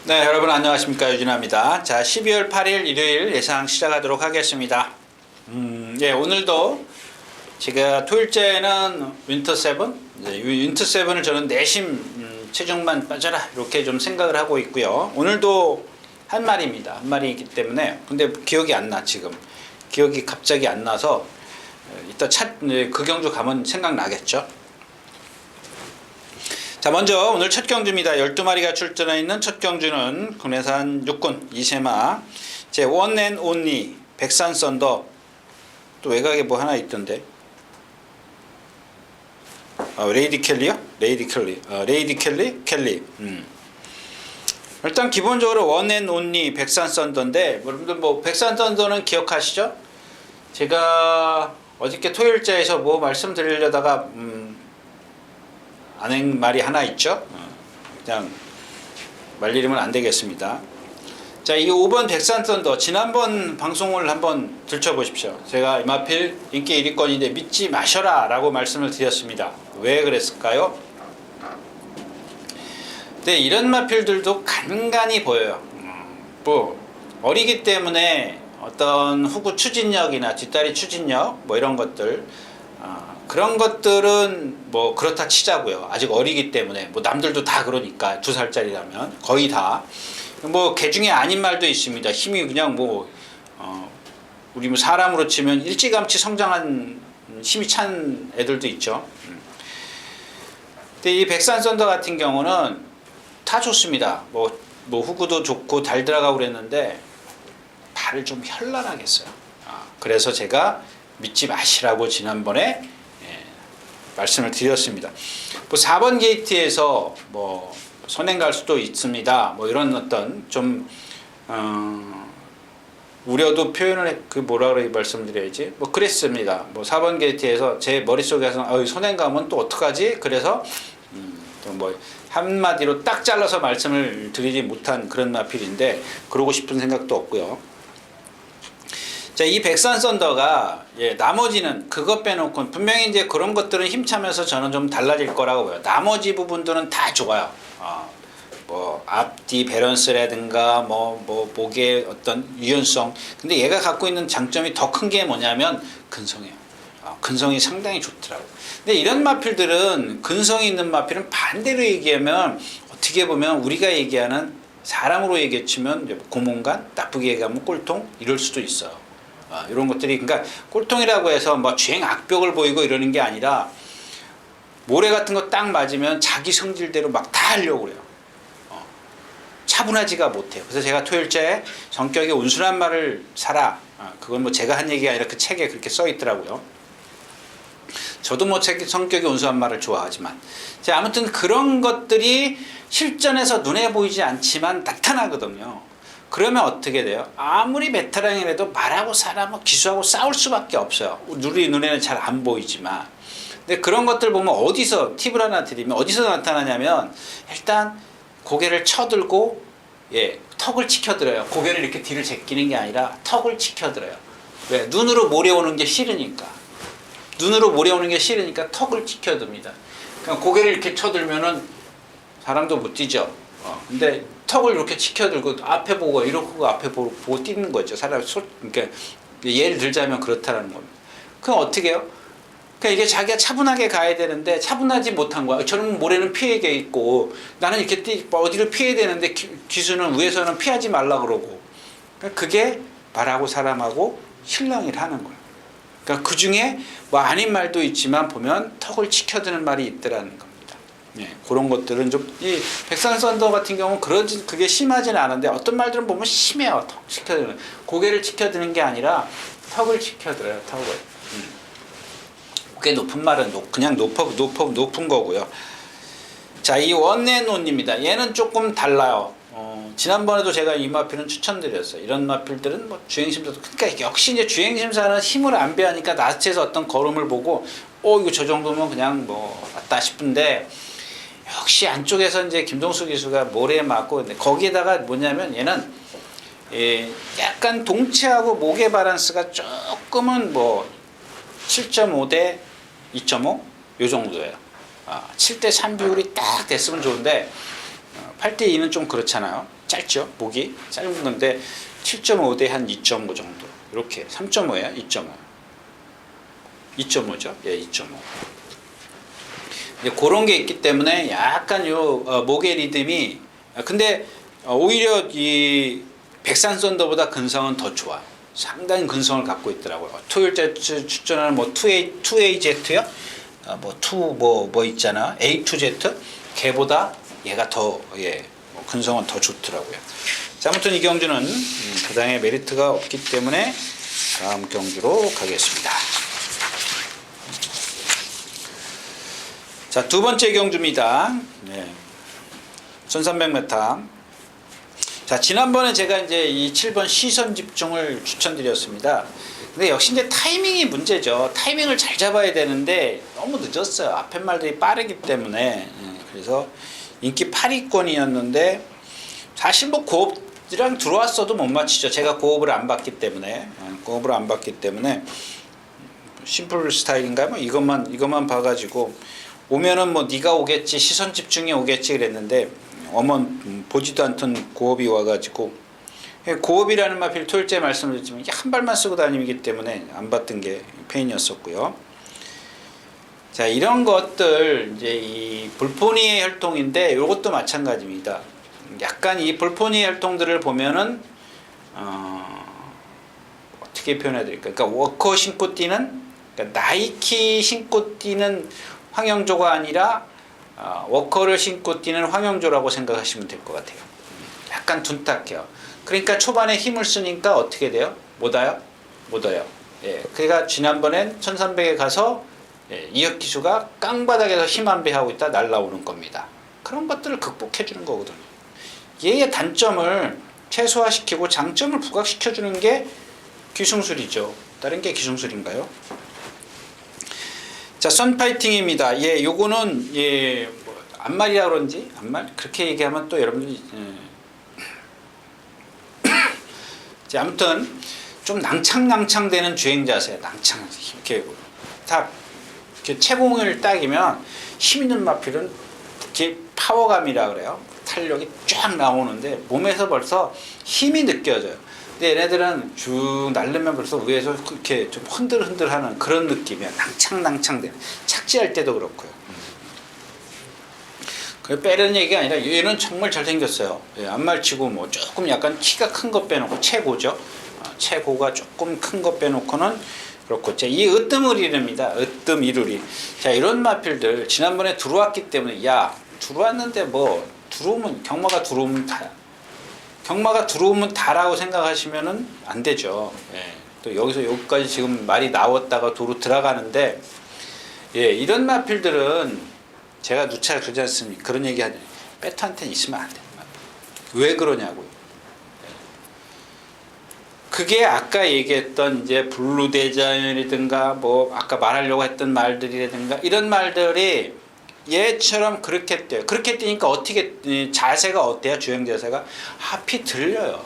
네, 여러분 안녕하십니까. 유진아입니다. 자, 12월 8일 일요일 예상 시작하도록 하겠습니다. 예, 오늘도 제가 토요일째는 윈터 7, 윈터 7을 저는 내심 체중만 빠져라 이렇게 좀 생각을 하고 있고요. 오늘도 한 마리입니다. 한 마리이기 때문에 근데 기억이 안 나. 지금 기억이 갑자기 안 나서 이따 그 경주 가면 생각나겠죠. 자, 먼저 오늘 첫 경주입니다. 12마리가 출전해 있는 첫 경주는 국내산 육군 이세마 제 원앤온리 백산 썬더, 또 외곽에 뭐 하나 있던데, 레이디 켈리요? 레이디 켈리. 일단 기본적으로 원앤온리 백산 썬더인데, 여러분들 뭐 백산 썬더는 기억하시죠? 제가 어저께 토요일자에서 뭐 말씀드리려다가 안행 말이 하나 있죠. 그냥 말리면 안 되겠습니다. 자, 이 5번 백산 썬더 지난번 방송을 한번 들춰보십시오. 제가 이마필 인기 1위권인데 믿지 마셔라 라고 말씀을 드렸습니다. 왜 그랬을까요? 근데 이런 마필들도 간간히 보여요. 뭐 어리기 때문에 어떤 후구 추진력이나 뒷다리 추진력 뭐 이런 것들, 그런 것들은 뭐 그렇다 치자고요. 아직 어리기 때문에 뭐 남들도 다 그러니까 2살짜리라면 거의 다 뭐 개 중에 아닌 말도 있습니다. 힘이 그냥 뭐 우리 뭐 사람으로 치면 일찌감치 성장한 힘이 찬 애들도 있죠. 근데 이 백산 썬더 같은 경우는 다 좋습니다. 뭐 후구도 좋고 달 들어가고 그랬는데 발을 좀 현란하게 써요. 그래서 제가 믿지 마시라고 지난번에 말씀을 드렸습니다. 뭐 4번 게이트에서 뭐 선행 갈 수도 있습니다. 뭐 이런 어떤 좀 우려도 표현을 뭐라 그래 말씀드려야지. 뭐 그랬습니다. 뭐 4번 게이트에서 제 머릿속에서 선행 가면 또 어떡하지? 그래서 또 뭐 한마디로 딱 잘라서 말씀을 드리지 못한 그런 마필인데 그러고 싶은 생각도 없고요. 자, 이 백산 썬더가 나머지는 그것 빼놓고 분명히 이제 그런 것들은 힘차면서 저는 좀 달라질 거라고 봐요. 나머지 부분들은 다 좋아요. 뭐 앞뒤 밸런스라든가 뭐 목의 어떤 유연성. 근데 얘가 갖고 있는 장점이 더 큰 게 뭐냐면 근성이에요. 근성이 상당히 좋더라고요. 근데 이런 마필들은 근성이 있는 마필은 반대로 얘기하면 어떻게 보면 우리가 얘기하는 사람으로 얘기치면 고문관, 나쁘게 얘기하면 꼴통 이럴 수도 있어요. 이런 것들이 그러니까 꼴통이라고 해서 뭐 주행 악벽을 보이고 이러는 게 아니라 모래 같은 거 딱 맞으면 자기 성질대로 막 다 하려고 그래요. 차분하지가 못해요. 그래서 제가 토요일째 성격이 온순한 말을 사라. 그건 뭐 제가 한 얘기가 아니라 그 책에 그렇게 써 있더라고요. 저도 뭐 성격이 온순한 말을 좋아하지만, 자, 아무튼 그런 것들이 실전에서 눈에 보이지 않지만 나타나거든요. 그러면 어떻게 돼요? 아무리 베테랑이라도 말하고 사람하고 기수하고 싸울 수밖에 없어요. 우리 눈에는 잘 안 보이지만. 근데 그런 것들 보면 어디서 팁을 하나 드리면 어디서 나타나냐면, 일단 고개를 쳐들고 턱을 치켜들어요. 고개를 이렇게 뒤를 제끼는 게 아니라 턱을 치켜들어요. 왜? 눈으로 모래오는 게 싫으니까. 눈으로 모래오는 게 싫으니까 턱을 치켜듭니다. 그냥 고개를 이렇게 쳐들면은 사람도 못 뛰죠. 근데 턱을 이렇게 치켜들고 앞에 보고 이러고 앞에 보고 뛰는 거죠. 사람이 그러니까 예를 들자면 그렇다라는 겁니다. 그럼 어떻게 해요? 그러니까 이게 자기가 차분하게 가야 되는데 차분하지 못한 거야. 저는 모래는 피해게 있고 나는 이렇게 어디를 피해야 되는데 기수는 위에서는 피하지 말라 그러고. 그러니까 그게 말하고 사람하고 실랑이를 하는 거야. 그러니까 그 중에 뭐 아닌 말도 있지만 보면 턱을 치켜드는 말이 있더라는 겁니다. 그런 것들은 좀, 이 백산 썬더 같은 경우는 그게 심하지는 않은데 어떤 말들은 보면 심해요. 턱 치켜드는. 고개를 치켜드는 게 아니라 턱을 치켜들어요. 턱을. 꽤 높은 말은 그냥 높은 거고요. 자, 이 원앤온입니다. 얘는 조금 달라요. 지난번에도 제가 이 마필은 추천드렸어요. 이런 마필들은 뭐 주행심사도, 그러니까 역시 이제 주행심사는 힘을 안 배하니까 나체에서 어떤 걸음을 보고 이거 저 정도면 그냥 뭐 맞다 싶은데, 역시 안쪽에서 이제 김동수 기수가 모래에 맞고, 근데 거기에다가 뭐냐면 얘는 약간 동체하고 목의 밸런스가 조금은 뭐 7.5 대 2.5 요 정도예요. 7대 3 비율이 딱 됐으면 좋은데 8대 2는 좀 그렇잖아요. 짧죠. 목이 짧은 건데 7.5 대 한 2.5 정도. 이렇게 3.5예요. 2.5. 2.5죠. 예, 2.5. 이제 그런 게 있기 때문에 약간 요 목의 리듬이 근데 오히려 이 백산 썬더보다 근성은 더 좋아. 상당히 근성을 갖고 있더라고요. 토요일째 출전하는 뭐 2AZ요? 뭐 있잖아. A2Z 걔보다 얘가 더 뭐 근성은 더 좋더라고요. 자, 아무튼 이 경주는 부당의 메리트가 없기 때문에 다음 경주로 가겠습니다. 자, 두 번째 경주입니다. 1300m. 자, 지난번에 제가 이제 이 7번 시선 집중을 추천드렸습니다. 근데 역시 이제 타이밍이 문제죠. 타이밍을 잘 잡아야 되는데 너무 늦었어요. 앞에 말들이 빠르기 때문에. 그래서 인기 8위권이었는데 사실 뭐 고업이랑 들어왔어도 못 맞히죠. 제가 고업을 안 봤기 때문에. 심플 스타일인가요? 뭐 이것만 봐가지고 오면은 뭐 네가 오겠지, 시선 집중이 오겠지 그랬는데 보지도 않던 고업이 와가지고, 고업이라는 마필 토요일째 말씀드렸지만 이게 한 발만 쓰고 다니기 때문에 안 봤던 게 페인이었었고요. 자, 이런 것들 이제 이 볼포니의 혈통인데 이것도 마찬가지입니다. 약간 이 볼포니의 혈통들을 보면은 어떻게 표현해야 될까? 그러니까 워커 신고 뛰는, 그러니까 나이키 신고 뛰는 황영조가 아니라 워커를 신고 뛰는 황영조라고 생각하시면 될 것 같아요. 약간 둔탁해요. 그러니까 초반에 힘을 쓰니까 어떻게 돼요? 못 와요. 예, 그러니까 지난번엔 1300에 가서 이혁 기수가 깡바닥에서 힘 안 배하고 있다 날라오는 겁니다. 그런 것들을 극복해 주는 거거든요. 얘의 단점을 최소화시키고 장점을 부각시켜 주는 게 기승술이죠. 다른 게 기승술인가요? 자, 선파이팅입니다. 요거는 안말이라 그런지 안말 그렇게 얘기하면 또 여러분들이 자, 아무튼 좀 낭창낭창되는 주행 자세, 이렇게 딱 이렇게 채공을 딱이면 힘 있는 마필은 이렇게 파워감이라 그래요. 탄력이 쫙 나오는데 몸에서 벌써 힘이 느껴져요. 근데 얘네들은 쭉 날르면 벌써 위에서 이렇게 좀 흔들흔들하는 그런 느낌이야. 낭창낭창되는. 착지할 때도 그렇고요. 그 빼려는 얘기가 아니라 얘는 정말 잘생겼어요. 안말치고 뭐 조금 약간 키가 큰 거 빼놓고 최고죠. 최고가 조금 큰 거 빼놓고는 그렇고. 자, 이 으뜸의리입니다. 으뜸이루리. 자, 이런 마필들 지난번에 들어왔기 때문에 들어왔는데 뭐 경마가 들어오면 다야. 경마가 들어오면 다라고 생각하시면은 안 되죠. 또 여기까지 지금 말이 나왔다가 도로 들어가는데, 이런 마필들은 제가 누차 그러지 않습니까? 그런 얘기 하죠. 배트한테는 있으면 안 돼. 왜 그러냐고요. 그게 아까 얘기했던 이제 블루대자연이라든가 뭐 아까 말하려고 했던 말들이라든가 이런 말들이 얘처럼 그렇게 뛰어요. 그렇게 뛰니까 어떻게 자세가 어때요? 주행 자세가 앞이 들려요.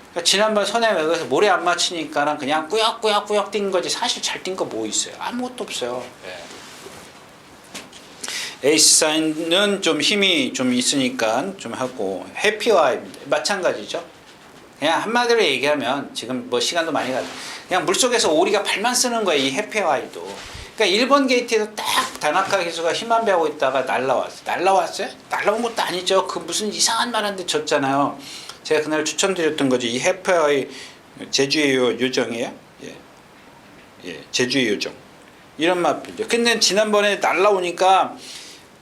그러니까 지난번 선행에서 모래 안 맞히니까는 그냥 꾸역꾸역 뛴 거지. 사실 잘 뛴 거 뭐 있어요? 아무것도 없어요. 에이스 사인은 좀 힘이 좀 있으니까 좀 하고, 해피와입니다. 마찬가지죠. 그냥 한마디로 얘기하면 지금 뭐 시간도 많이 가죠. 그냥 물속에서 오리가 발만 쓰는 거예요. 이 해피와이도. 그러니까 1번 게이트에서 딱 다나카 기수가 힘 안 배하고 있다가 날라왔어요? 날라온 것도 아니죠. 그 무슨 이상한 말한테 졌잖아요. 제가 그날 추천드렸던 거지. 이 해피와이 제주의 요정이에요. 제주의 요정. 이런 맛이죠. 근데 지난번에 날라오니까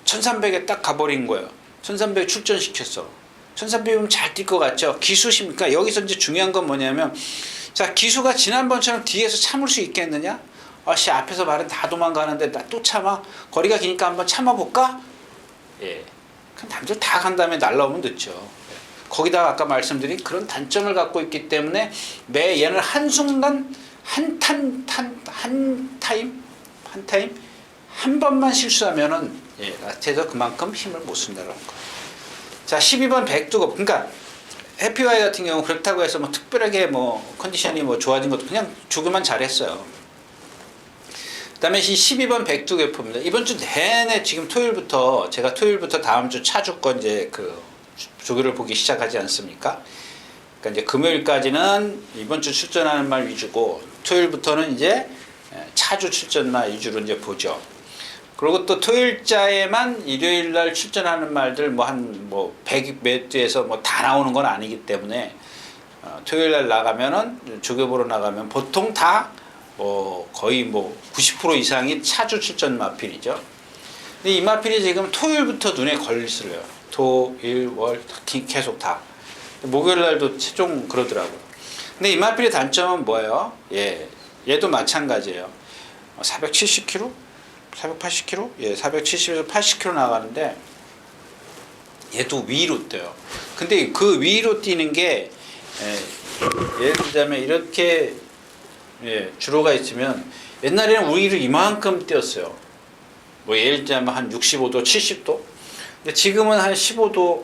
1300에 딱 가버린 거예요. 1300 출전시켰어. 1300이면 잘 뛸 것 같죠? 기수십니까? 여기서 이제 중요한 건 뭐냐면, 자, 기수가 지난번처럼 뒤에서 참을 수 있겠느냐? 앞에서 말은 다 도망가는데 나 또 참아? 거리가 기니까 한번 참아볼까? 그럼 남들 다 간 다음에 날라오면 늦죠. 거기다가 아까 말씀드린 그런 단점을 갖고 있기 때문에 얘는 한순간 한 타임 한 번만 실수하면은 라스트에서 그만큼 힘을 못 쓴다는 거. 자, 12번 백두급. 그러니까 해피와이 같은 경우 그렇다고 해서 뭐 특별하게 뭐 컨디션이 뭐 좋아진 것도 그냥 주기만 잘했어요. 그다음에 이 12번 백두개포입니다. 이번 주 내내 지금 제가 토요일부터 다음 주 차주권 이제 그 조교를 보기 시작하지 않습니까? 그러니까 이제 금요일까지는 이번 주 출전하는 말 위주고 토요일부터는 이제 차주 출전말 위주로 이제 보죠. 그리고 또 토요일자에만 일요일 날 출전하는 말들 뭐 한 100 몇 주에서 뭐 다 나오는 건 아니기 때문에 토요일 날 나가면은 조교 보러 나가면 보통 다 거의 90% 이상이 차주 출전 마필이죠. 근데 이 마필이 지금 토요일부터 눈에 걸리스려요. 토, 일, 월 계속 다. 목요일 날도 최종 그러더라고요. 근데 이 마필의 단점은 뭐예요? 얘도 마찬가지예요. 470km? 480km? 470에서 80km 나가는데 얘도 위로 뛰어요. 근데 그 위로 뛰는 게 예를 들자면 이렇게 주로가 있으면 옛날에는 위로 이만큼 뛰었어요. 뭐 예를 들자면 한 65도, 70도. 근데 지금은 한 15도,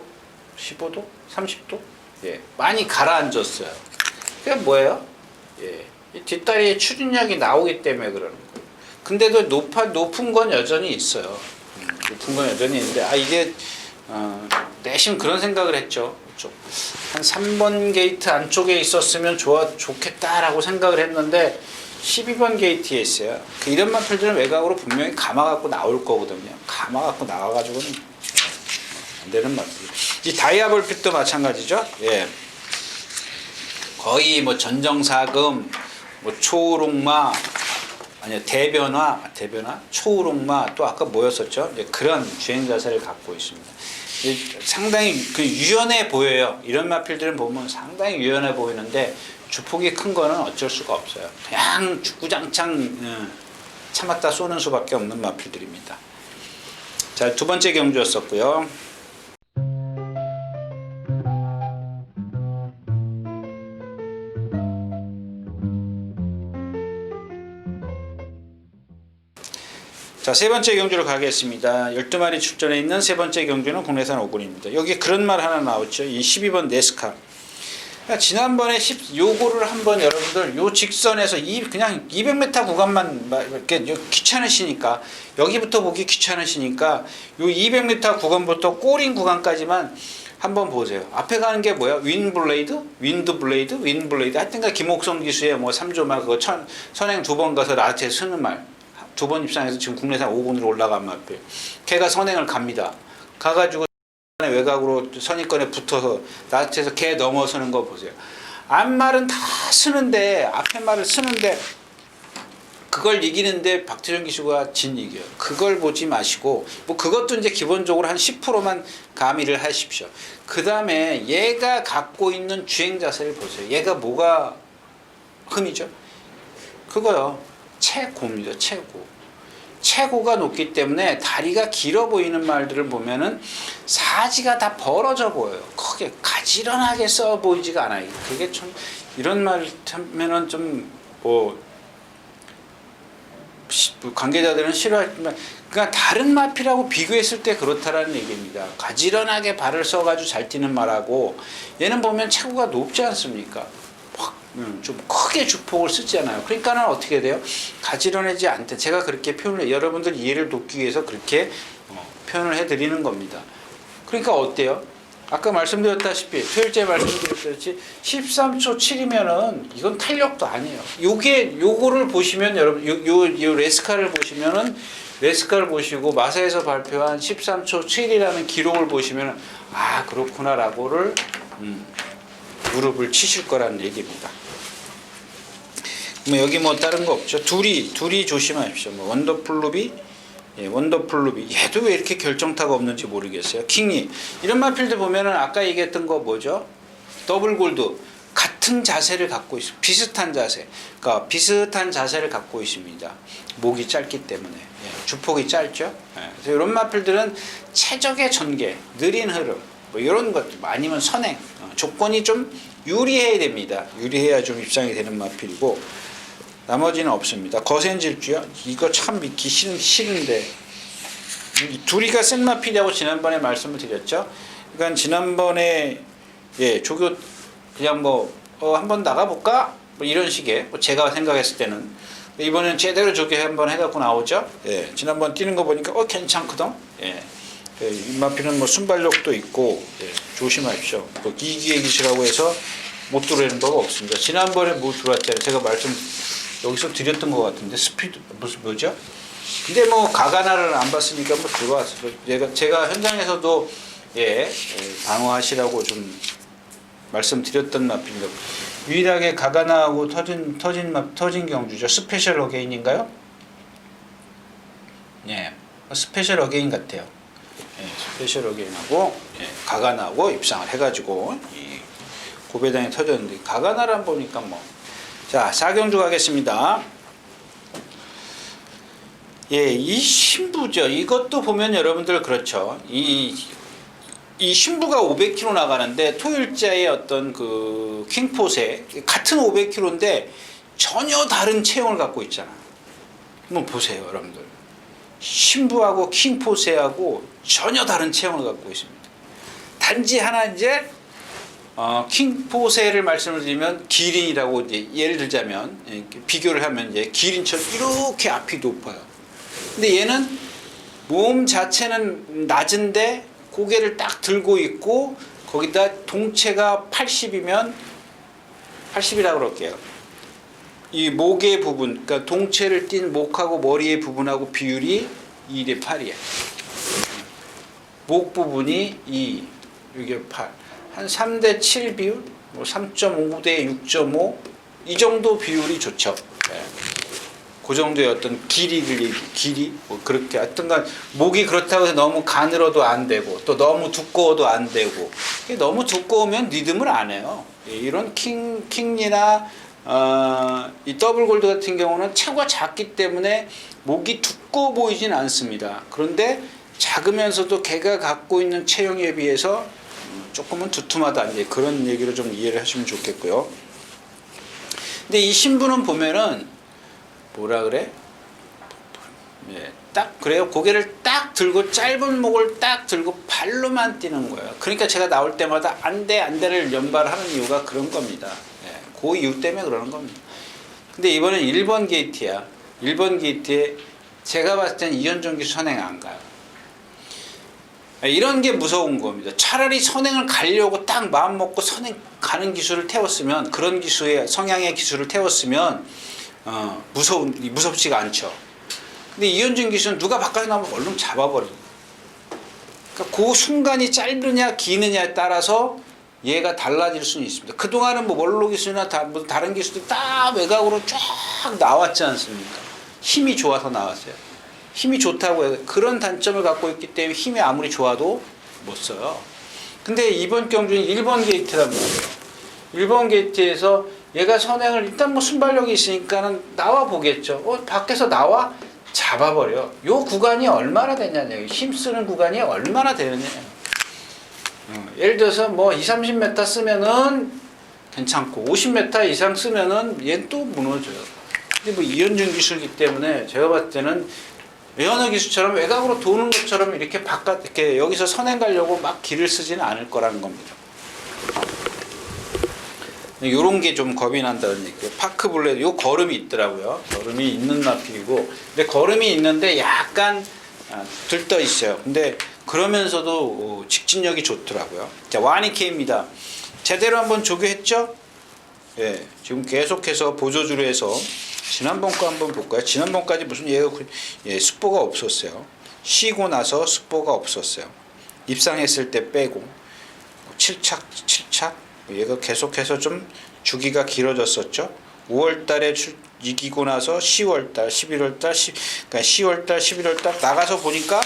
30도? 많이 가라앉았어요. 그게 뭐예요? 이 뒷다리에 추진력이 나오기 때문에 그러는 거예요. 근데도 높은 건 여전히 있어요. 높은 건 여전히 있는데, 이게, 내심 그런 생각을 했죠. 한 3번 게이트 안쪽에 있었으면 좋겠다라고 생각을 했는데, 12번 게이트에 있어요. 이런 마필들은 외곽으로 분명히 감아갖고 나올 거거든요. 감아갖고 나와가지고는 안 되는 마필. 이 다이아볼핏도 마찬가지죠. 거의 전정사금, 초우롱마, 대변화, 초우롱마, 또 아까 뭐였었죠? 그런 주행 자세를 갖고 있습니다. 상당히 유연해 보여요. 이런 마필들은 보면 상당히 유연해 보이는데 주폭이 큰 거는 어쩔 수가 없어요. 그냥 주구장창 참았다 쏘는 수밖에 없는 마필들입니다. 자, 두 번째 경주였었고요. 자, 세 번째 경주로 가겠습니다. 12마리 출전해 있는 세 번째 경주는 국내산 5군입니다. 여기 그런 말 하나 나왔죠. 이 12번 네스카. 그러니까 지난번에 요거를 한번 여러분들 요 직선에서 그냥 200m 구간만 이렇게 귀찮으시니까 여기부터 보기 귀찮으시니까 요 200m 구간부터 꼬린 구간까지만 한번 보세요. 앞에 가는 게 뭐야? 윈드 블레이드. 하여튼가 김옥성 기수의 3조말 그거 선행 2번 가서 나한테 쓰는 말. 2번 입상해서 지금 국내산 5군으로 올라간 마필. 걔가 선행을 갑니다. 가가지고 외곽으로 선입권에 붙어서 나한테서 걔 넘어서는 거 보세요. 앞말은 다 쓰는데 앞에 말을 쓰는데 그걸 이기는데 박태준 기수가 이겨요. 그걸 보지 마시고 그것도 이제 기본적으로 한 10%만 가미를 하십시오. 그 다음에 얘가 갖고 있는 주행 자세를 보세요. 얘가 뭐가 흠이죠? 그거요. 최고입니다. 최고가 높기 때문에 다리가 길어 보이는 말들을 보면은 사지가 다 벌어져 보여요. 크게 가지런하게 써 보이지가 않아요. 그게 좀 이런 말 하면은 좀 관계자들은 싫어하지만 그러니까 다른 마필하고 비교했을 때 그렇다라는 얘기입니다. 가지런하게 발을 써가지고 잘 뛰는 말하고 얘는 보면 최고가 높지 않습니까? 좀 크게 주폭을 쓰잖아요. 그러니까는 어떻게 돼요? 가지런하지 않대. 제가 그렇게 여러분들 이해를 돕기 위해서 그렇게 표현을 해드리는 겁니다. 그러니까 어때요? 아까 말씀드렸다시피 토요일째 말씀드렸듯이 13초 7이면은 이건 탄력도 아니에요. 요거를 보시면 여러분 요 레스카를 보시면은 레스카를 보시고 마사에서 발표한 13초 7이라는 기록을 보시면은 그렇구나라고를 무릎을 치실 거라는 얘기입니다. 여기 다른 거 없죠. 둘이 조심하십시오. 원더풀루비, 얘도 왜 이렇게 결정타가 없는지 모르겠어요. 킹리 이런 마필들 보면은 아까 얘기했던 거 뭐죠? 더블 골드 같은 자세를 갖고 있어. 비슷한 자세. 그러니까 비슷한 자세를 갖고 있습니다. 목이 짧기 때문에 주폭이 짧죠. 그래서 이런 마필들은 최적의 전개, 느린 흐름. 이런 것 아니면 선행 조건이 좀 유리해야 됩니다. 유리해야 좀 입상이 되는 마필이고 나머지는 없습니다. 거센 질주요? 이거 참 믿기 싫은데 둘이가 센 마필이라고 지난번에 말씀을 드렸죠. 그러니까 지난번에 조교 그냥 한번 나가볼까? 이런 식의 제가 생각했을 때는 이번엔 제대로 조교 한번 해갖고 나오죠. 지난번 뛰는 거 보니까 괜찮거든. 예, 입마피는 뭐 순발력도 있고 예, 조심하십시오. 뭐 이기의 기수라고 해서 못 들어오는 바가 없습니다. 지난번에 뭐 들어왔잖아요. 제가 말씀 여기서 드렸던 것 같은데 스피드 무슨 뭐죠? 근데 뭐 가가나를 안 봤으니까 뭐 들어왔어요. 제가 현장에서도 방어하시라고 좀 말씀드렸던 마피입니다. 유일하게 가가나하고 터진 경주죠. 스페셜 어게인인가요? 예, 스페셜 어게인 같아요. 예, 스페셜 어게인하고 가가나하고 입상을 해가지고 이 고배당이 터졌는데 가가나를 보니까 뭐. 자, 4경주 가겠습니다. 예, 이 신부죠. 이것도 보면 여러분들 그렇죠. 이 신부가 500km 나가는데 토요일자의 어떤 그 킹포세 같은 500km인데 전혀 다른 체형을 갖고 있잖아. 한번 보세요, 여러분들. 신부하고 킹포세하고 전혀 다른 체형을 갖고 있습니다. 단지 하나 이제 킹포세를 말씀을 드리면 기린이라고 이제 예를 들자면 비교를 하면 이제 기린처럼 이렇게 앞이 높아요. 근데 얘는 몸 자체는 낮은데 고개를 딱 들고 있고 거기다 동체가 80이면 80이라고 그럴게요. 이 목의 부분, 그러니까 동체를 띈 목하고 머리의 부분하고 비율이 2대 8이야. 목 부분이 2, 이게 8. 한 3대 7 비율, 뭐 3.5대 6.5, 이 정도 비율이 좋죠. 네. 그 정도의 어떤 길이 뭐 그렇게 하여튼간 목이 그렇다고 해서 너무 가늘어도 안 되고 또 너무 두꺼워도 안 되고 너무 두꺼우면 리듬을 안 해요. 이런 킹리나 이 더블 골드 같은 경우는 체구가 작기 때문에 목이 두꺼워 보이진 않습니다. 그런데 작으면서도 걔가 갖고 있는 체형에 비해서 조금은 두툼하다, 이제 그런 얘기로 좀 이해를 하시면 좋겠고요. 근데 이 신부는 보면은 뭐라 그래? 예, 딱 그래요. 고개를 딱 들고 짧은 목을 딱 들고 발로만 뛰는 거예요. 그러니까 제가 나올 때마다 안돼를 연발하는 이유가 그런 겁니다. 예, 그 이유 때문에 그러는 겁니다. 근데 이번엔 1번 게이트야. 1번 게이트에 제가 봤을 땐 이현종 기수 선행 안 가요. 이런 게 무서운 겁니다. 차라리 선행을 가려고 딱 마음 먹고 선행 가는 기수를 태웠으면, 그런 기수의 성향의 기수를 태웠으면 무섭지가 않죠. 근데 이현준 기수는 누가 바깥에 나오면 얼른 잡아버립니다. 그러니까 그 순간이 짧으냐 기느냐에 따라서 얘가 달라질 수는 있습니다. 그동안은 뭐 원로 기수나 다른 기수들 다 외곽으로 쫙 나왔지 않습니까? 힘이 좋아서 나왔어요. 힘이 좋다고 해서 그런 단점을 갖고 있기 때문에 힘이 아무리 좋아도 못 써요. 근데 이번 경주는 1번 게이트란 말이에요. 1번 게이트에서 얘가 선행을 일단 뭐 순발력이 있으니까는 나와 보겠죠. 밖에서 나와 잡아버려. 요 구간이 얼마나 되냐냐. 힘쓰는 구간이 얼마나 되느냐. 예를 들어서 뭐 20-30m 쓰면은 괜찮고 50m 이상 쓰면은 얘는 또 무너져요. 근데 뭐 이현준 기술이기 때문에 제가 봤을 때는 외연어 기수처럼 외곽으로 도는 것처럼 이렇게 이렇게 여기서 선행 가려고 막 길을 쓰지는 않을 거라는 겁니다. 요런 게 좀 겁이 난다는 얘기예요. 파크블레드, 요 걸음이 있더라고요. 걸음이 있는 나필이고, 근데 걸음이 있는데 약간 들떠 있어요. 근데 그러면서도 직진력이 좋더라고요. 자, 와니케입니다. 제대로 한번 조교했죠? 예, 지금 계속해서 보조주로 해서 지난번 거 한번 볼까요? 지난번까지 무슨 습보가 없었어요. 쉬고 나서 습보가 없었어요. 입상했을 때 빼고 7착 얘가 계속해서 좀 주기가 길어졌었죠. 5월달에 이기고 나서 10월달, 11월달, 그러니까 10월달, 11월달 나가서 보니까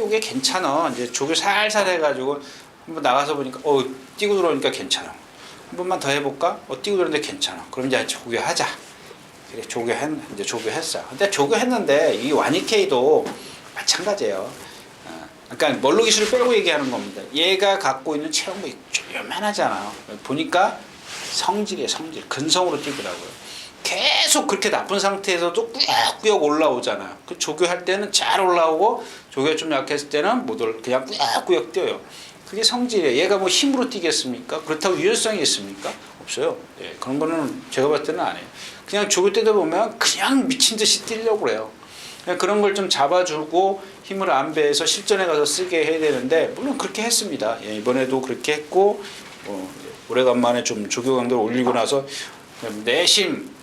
이게 괜찮아. 이제 조교 살살 해가지고 한번 나가서 보니까 뛰고 들어오니까 괜찮아. 한 번만 더 해볼까? 뛰고 들어오는데 괜찮아. 그럼 이제 조교하자. 그래, 이제 조교했어. 근데 조교했는데 이 와니케이도 마찬가지예요. 그러니까 멀로 기술을 빼고 얘기하는 겁니다. 얘가 갖고 있는 체형도 좀 요만하잖아요. 보니까 성질, 근성으로 뛰더라고요. 계속 그렇게 나쁜 상태에서도 꾸역꾸역 올라오잖아요. 그 조교할 때는 잘 올라오고, 조교가 좀 약했을 때는 그냥 꾸역꾸역 뛰어요. 그게 성질이에요. 얘가 뭐 힘으로 뛰겠습니까? 그렇다고 유연성이 있습니까? 없어요. 예, 그런 거는 제가 봤을 때는 안 해요. 그냥 조교 때도 보면 그냥 미친 듯이 뛰려고 그래요. 그런 걸 좀 잡아주고 힘을 안배해서 실전에 가서 쓰게 해야 되는데 물론 그렇게 했습니다. 예, 이번에도 그렇게 했고 오래간만에 좀 조교 강도를 올리고 나서 내심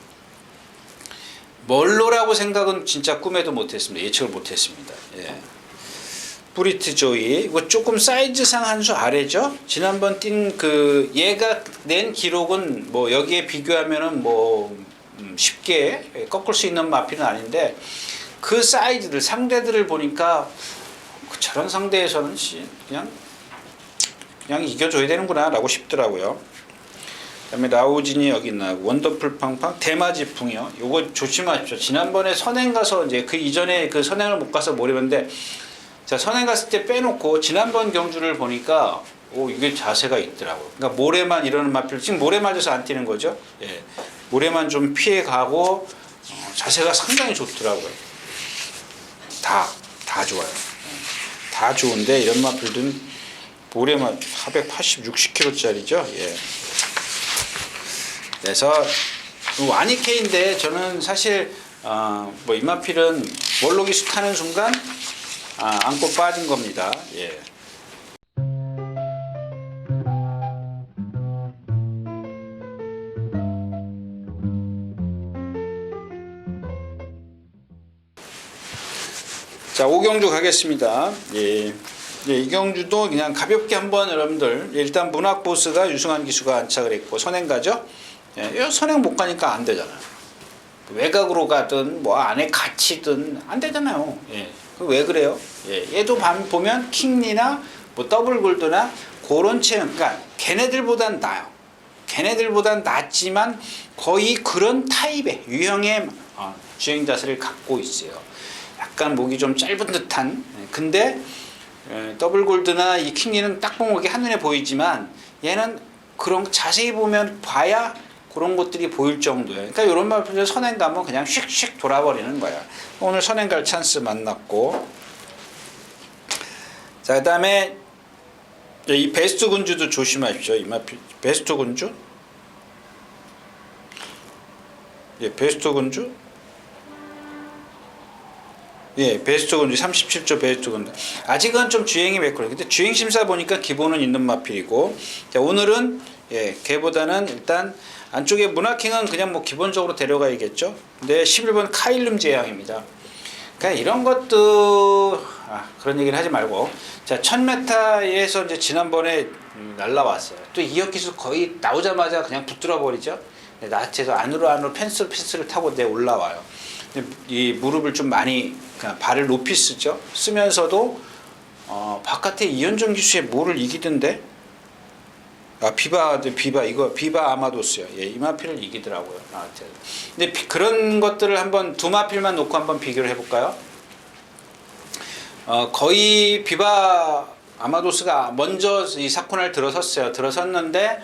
멀로라고 생각은 진짜 꿈에도 못했습니다. 예측을 못했습니다. 예. 브리트 조이 이거 조금 사이즈상 한 수 아래죠. 지난번 뛴 그 얘가 낸 기록은 뭐 여기에 비교하면은 뭐 쉽게 꺾을 수 있는 마필은 아닌데 그 사이즈들 상대들을 보니까 저런 상대에서는 그냥 이겨줘야 되는구나라고 싶더라고요. 그다음에 라우진이 여기 있나 원더풀 팡팡 대마지풍이요. 요거 조심하십시오. 지난번에 선행 가서 이제 그 이전에 그 선행을 못 가서 모르는데 자 선행 갔을 때 빼놓고 지난번 경주를 보니까 이게 자세가 있더라고요. 그러니까 모래만 이러는 마필 지금 모래 맞아서 안 뛰는 거죠. 예, 모래만 좀 피해 가고 자세가 상당히 좋더라고요. 다 좋아요. 다 좋은데 이런 마필들은 모래만 480, 60kg짜리죠. 예. 그래서 와니케인데 저는 사실 뭐 이마필은 몰로기수 타는 순간 안고 빠진 겁니다. 예. 자, 오경주 가겠습니다. 예. 예, 이경주도 그냥 가볍게 한번 여러분들 일단 문학보스가 유승환 기수가 안착을 했고 선행가죠. 예, 선행 못 가니까 안 되잖아요. 외곽으로 가든 뭐 안에 갇히든 안 되잖아요. 예. 왜 그래요? 예. 얘도 보면 킹리나 뭐 더블 골드나 그런 체형, 그러니까 걔네들보단 나아요. 걔네들보단 낫지만 거의 그런 타입의 유형의 주행 자세를 갖고 있어요. 약간 목이 좀 짧은 듯한. 근데 더블 골드나 이 킹리는 딱 보면 한눈에 보이지만 얘는 그런 자세히 보면 봐야 그런 것들이 보일 정도예요. 그러니까 이런 말들 선행 가면 그냥 휙휙 돌아버리는 거야. 오늘 선행 갈 찬스 만났고, 자 그다음에 이 베스트 군주도 조심하십시오. 베스트 군주, 예, 베스트 군주, 예, 베스트 군주 37조 베스트 군주. 아직은 좀 주행이 매끄러워. 근데 주행 심사 보니까 기본은 있는 마필이고, 자 오늘은 예, 걔보다는 일단 안쪽에 문화킹은 그냥 뭐 기본적으로 데려가야겠죠. 근데 11번 카일름 제향입니다. 그러니까 이런 것도 그런 얘기를 하지 말고, 자 1000m에서 이제 지난번에 날라왔어요. 또 이혁 기수 거의 나오자마자 그냥 붙들어 버리죠. 나체에서 안으로 펜스를 타고 올라와요. 이 무릎을 좀 많이 그냥 발을 높이 쓰면서도 바깥에 이현종 기수의 뭐를 이기던데. 비바 아마도스요. 예, 이 마필을 이기더라고요. 근데 그런 것들을 한번 두 마필만 놓고 한번 비교를 해볼까요? 거의 비바 아마도스가 먼저 이 사코나를 들어섰는데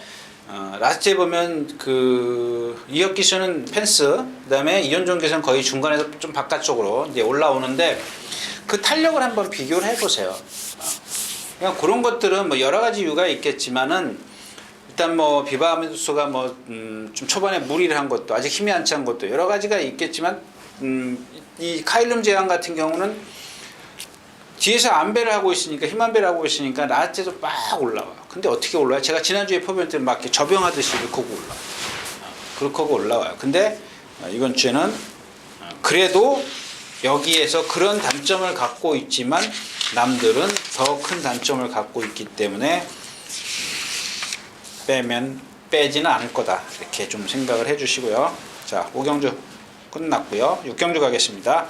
라스트에 보면 그 이혁 기수는 펜스, 그다음에 이현종 기수는 거의 중간에서 좀 바깥쪽으로 이제 올라오는데 그 탄력을 한번 비교를 해보세요. 그냥 그런 것들은 뭐 여러 가지 이유가 있겠지만은. 일단 뭐 비바 아마도스가 뭐 좀 초반에 무리를 한 것도 아직 힘이 안 찬 것도 여러 가지가 있겠지만 이 카일름 제한 같은 경우는 뒤에서 안배를 하고 있으니까 힘 안배를 하고 있으니까 라스트에서 막 올라와요. 근데 어떻게 올라와요? 제가 지난주에 포변 때 막 이렇게 저병하듯이 이렇게 올라와요. 그렇게 올라와요. 근데 이번 주에는 그래도 여기에서 그런 단점을 갖고 있지만 남들은 더 큰 단점을 갖고 있기 때문에 빼지는 않을 거다 이렇게 좀 생각을 해주시고요. 자 5경주 끝났고요. 6경주 가겠습니다.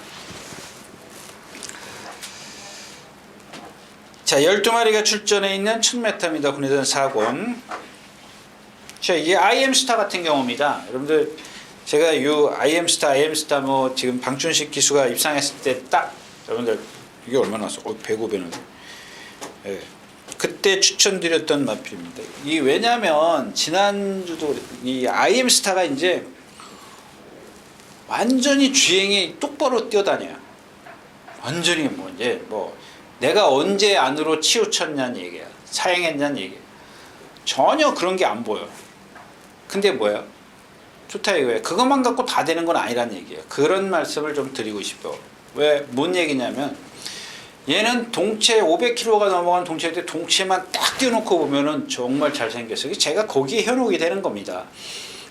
자 12마리가 출전해 있는 1000m입니다. 군의전 4권. 자 이게 IM스타 같은 경우입니다. 여러분들 제가 이 IM스타 뭐 지금 방춘식 기수가 입상했을 때 딱 여러분들 이게 얼마나 왔어? 105배는. 예. 그때 추천드렸던 마필입니다. 이 왜냐면 지난주도 이 IM스타가 이제 완전히 주행이 똑바로 뛰어다녀요. 완전히 뭐 이제 뭐 내가 언제 안으로 치우쳤냐는 얘기야. 사행했냐는 얘기야. 전혀 그런 게 안 보여. 근데 뭐야? 좋다 이거야. 그것만 갖고 다 되는 건 아니란 얘기예요. 그런 말씀을 좀 드리고 싶어. 왜, 뭔 얘기냐면, 얘는 동체 500kg가 넘어간 동체 때 동체만 딱 띄워놓고 보면은 정말 잘생겼어요. 제가 거기에 현혹이 되는 겁니다.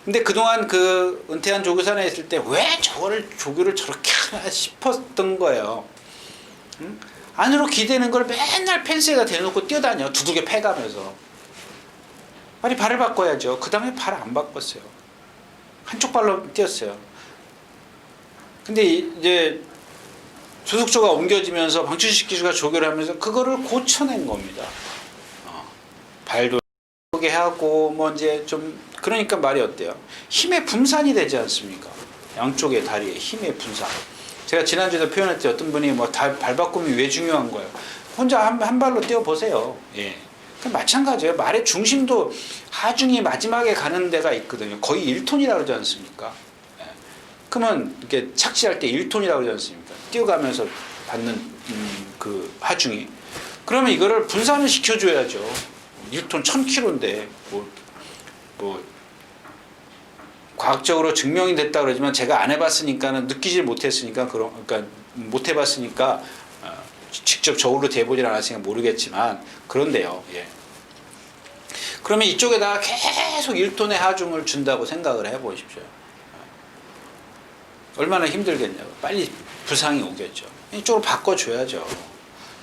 근데 그동안 그 은퇴한 조교사나 있을 때 왜 저거를 조교를 저렇게 하나 싶었던 거예요. 응? 안으로 기대는 걸 맨날 펜스에다 대놓고 뛰어다녀. 두들겨 패가면서. 빨리 발을 바꿔야죠. 그 다음에 발을 안 바꿨어요. 한쪽 발로 뛰었어요. 근데 이제 조숙조가 옮겨지면서 방춘식 기수가 조교를 하면서 그거를 고쳐낸 겁니다. 발도 크게 하고 뭐 이제 좀 그러니까 말이 어때요? 힘의 분산이 되지 않습니까? 양쪽의 다리에 힘의 분산. 제가 지난주에도 표현했죠. 어떤 분이 뭐 발 바꿈이 왜 중요한 거예요? 혼자 한 발로 뛰어 보세요. 예. 마찬가지예요. 말의 중심도 하중이 마지막에 가는 데가 있거든요. 거의 1톤이라고 그러지 않습니까? 예. 그러면 이렇게 착지할 때 1톤이라고 그러지 않습니까? 뛰어가면서 받는 그 하중이. 그러면 이거를 분산을 시켜줘야죠. 1톤 1000kg인데 뭐 과학적으로 증명이 됐다 그러지만 제가 안 해봤으니까는 느끼질 못했으니까 그러니까 못 해봤으니까 직접 저울로 재보질 않았으니까 모르겠지만 그런데요. 예. 그러면 이쪽에다가 계속 1톤의 하중을 준다고 생각을 해보십시오. 얼마나 힘들겠냐고. 빨리 부상이 오겠죠. 이쪽으로 바꿔줘야죠.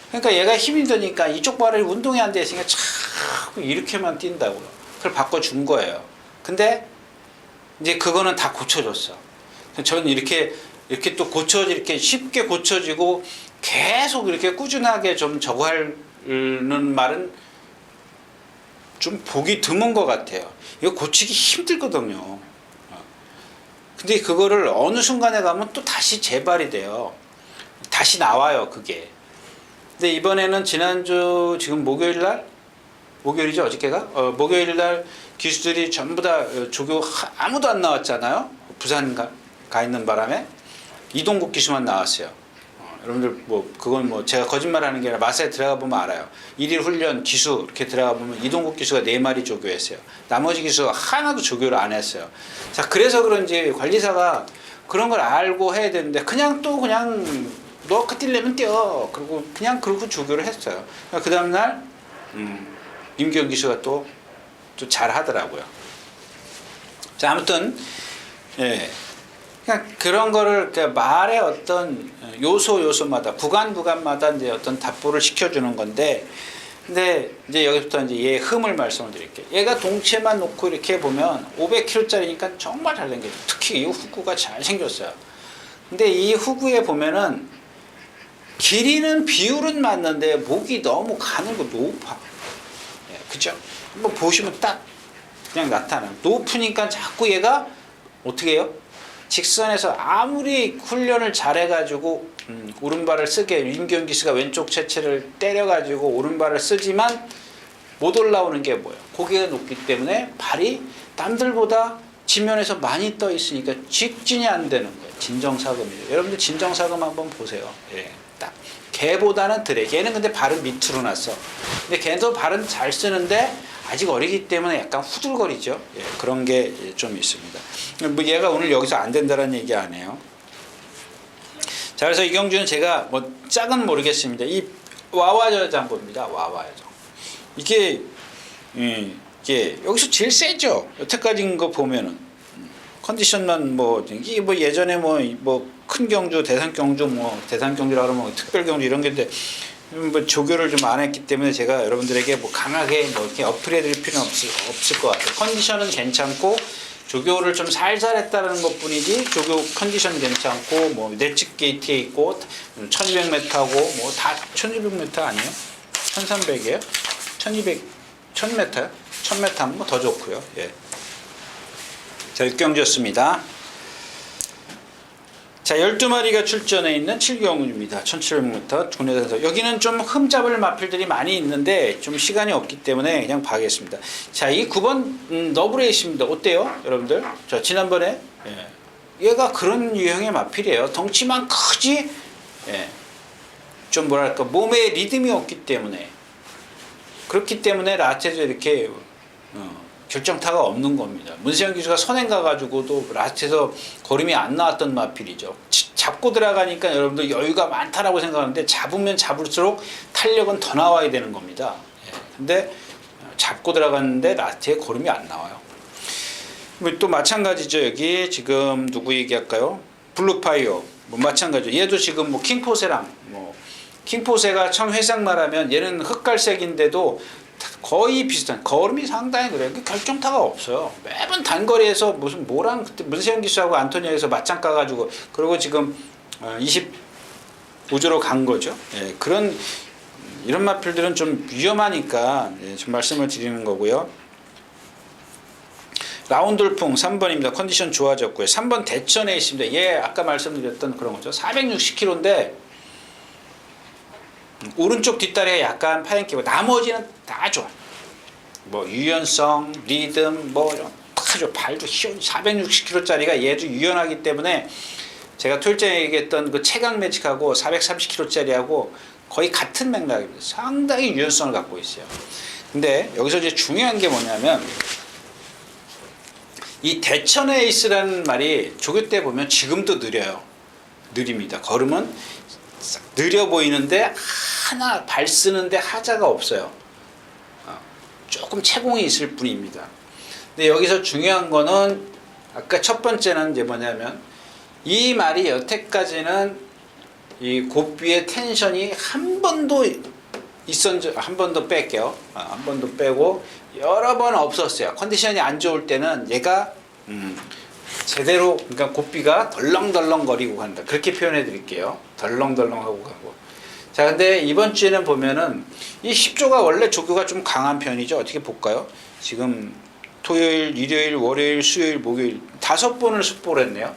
그러니까 얘가 힘이 드니까 이쪽 발을 운동이 안 됐으니까 자꾸 이렇게만 뛴다고요. 그걸 바꿔준 거예요. 근데 이제 그거는 다 고쳐졌어. 저는 이렇게 또 이렇게 쉽게 고쳐지고 계속 이렇게 꾸준하게 좀 저거 하는 말은 좀 보기 드문 것 같아요. 이거 고치기 힘들거든요. 근데 그거를 어느 순간에 가면 또 다시 재발이 돼요. 다시 나와요, 그게. 근데 이번에는 지난주 지금 목요일이죠, 어저께가? 목요일 날 기수들이 전부 다 조교 아무도 안 나왔잖아요. 부산 가 있는 바람에 이동국 기수만 나왔어요. 여러분들 뭐 그건 뭐 제가 거짓말하는 게 아니라 맛에 들어가 보면 알아요. 1일 훈련 기수 이렇게 들어가 보면 이동국 기수가 4마리 조교했어요. 나머지 기수 하나도 조교를 안 했어요. 자, 그래서 그런지 관리사가 그런 걸 알고 해야 되는데 그냥 너 뛰려면 뛰어. 그리고 그냥 그러고 조교를 했어요. 그 다음 날 임기영 기수가 또 잘 하더라고요. 자, 아무튼 예. 그냥 그런 거를 말의 어떤 요소마다 구간마다 이제 어떤 답보를 시켜주는 건데, 근데 이제 여기부터 이제 얘 흠을 말씀을 드릴게요. 얘가 동체만 놓고 이렇게 보면 500kg짜리니까 정말 잘생겼죠. 특히 이 후구가 잘생겼어요. 근데 이 후구에 보면은 길이는 비율은 맞는데 목이 너무 가늘고 높아. 예, 그죠? 한번 보시면 딱 그냥 나타나요. 높으니까 자꾸 얘가 어떻게 해요? 직선에서 아무리 훈련을 잘해가지고 오른발을 쓰게 임기영 기수가 왼쪽 채채를 때려가지고 오른발을 쓰지만 못 올라오는 게 뭐예요? 고개가 높기 때문에 발이 남들보다 지면에서 많이 떠 있으니까 직진이 안 되는 거예요. 진정사금이에요. 여러분들 진정사금 한번 보세요. 예, 딱 걔보다는 덜해. 걔는 근데 발은 밑으로 놨어. 근데 걔도 발은 잘 쓰는데 아직 어리기 때문에 약간 후들거리죠. 예, 그런 게 좀 있습니다. 뭐 얘가 오늘 여기서 안 된다는 얘기 안 해요. 자, 그래서 이경주는 제가 뭐 짝은 모르겠습니다. 이 와와여장보입니다. 와와여장. 이게 여기서 제일 세죠. 여태까지인 거 보면은 컨디션만 이게 예전에 큰 경주, 대산 경주라 그러면 특별 경주 이런 게인데. 조교를 좀 안 했기 때문에 제가 여러분들에게 강하게 이렇게 어플해 드릴 필요는 없을 것 같아요. 컨디션은 괜찮고 조교를 좀 살살 했다는 것 뿐이지 조교 컨디션 괜찮고 내측 게이트에 있고 1200m하고 다 1200m 아니에요? 1300이에요? 1000m요? 1000m 하면 더 좋고요. 예. 자, 육경주였습니다. 자, 12마리가 출전해 있는 7경주입니다. 1700m 군에서 여기는 좀 흠잡을 마필들이 많이 있는데 좀 시간이 없기 때문에 그냥 봐겠습니다. 자, 이 9번 너브레이스입니다. 어때요, 여러분들? 자, 지난번에 얘가 그런 유형의 마필이에요. 덩치만 크지, 좀 뭐랄까 몸에 리듬이 없기 때문에 그렇기 때문에 라체에서 이렇게 결정타가 없는 겁니다. 문세영 기수가 선행 가가지고도 라스트에서 걸음이 안 나왔던 마필이죠. 잡고 들어가니까 여러분들 여유가 많다라고 생각하는데 잡으면 잡을수록 탄력은 더 나와야 되는 겁니다. 근데 잡고 들어갔는데 라스트에 걸음이 안 나와요. 또 마찬가지죠. 여기 지금 누구 얘기할까요? 블루파이어 뭐 마찬가지죠. 얘도 지금 뭐 킹포세랑 킹포세가 처음 회색 말하면 얘는 흑갈색인데도 거의 비슷한 걸음이 상당히 그래요. 결정타가 없어요. 매번 단거리에서 무슨 뭐랑 그때 문세영 기수하고 안토니아에서 맞짱 까가지고 그리고 지금 25주로 간 거죠. 예, 그런 이런 마필들은 좀 위험하니까 좀 말씀을 드리는 거고요. 라운돌풍 3번입니다. 컨디션 좋아졌고요. 3번 대천에 있습니다. 예, 아까 말씀드렸던 그런 거죠. 460km인데 오른쪽 뒷다리가 약간 파인기고 나머지는 다 좋아. 뭐 유연성, 리듬 뭐 다 좋아. 발도 460km짜리가 얘도 유연하기 때문에 제가 토요일에 얘기했던 그 체각 매직하고 430km짜리하고 거의 같은 맥락입니다. 상당히 유연성을 갖고 있어요. 근데 여기서 이제 중요한 게 뭐냐면 이 대천 에이스라는 말이 조교 때 보면 지금도 느려요. 느립니다. 걸음은 느려 보이는데 하나 발 쓰는데 하자가 없어요. 조금 채공이 있을 뿐입니다. 근데 여기서 중요한 거는 아까 첫 번째는 이제 뭐냐면 이 말이 여태까지는 이 고삐의 텐션이 한 번도 한 번도 뺄게요. 한 번도 빼고 여러 번 없었어요. 컨디션이 안 좋을 때는 얘가 제대로 그러니까 고삐가 덜렁덜렁 거리고 간다. 그렇게 표현해 드릴게요. 덜렁덜렁 하고 가고. 자, 근데 이번 주에는 보면은 이 10조가 원래 조교가 좀 강한 편이죠. 어떻게 볼까요? 지금 토요일, 일요일, 월요일, 수요일, 목요일 5번을 습보를 했네요.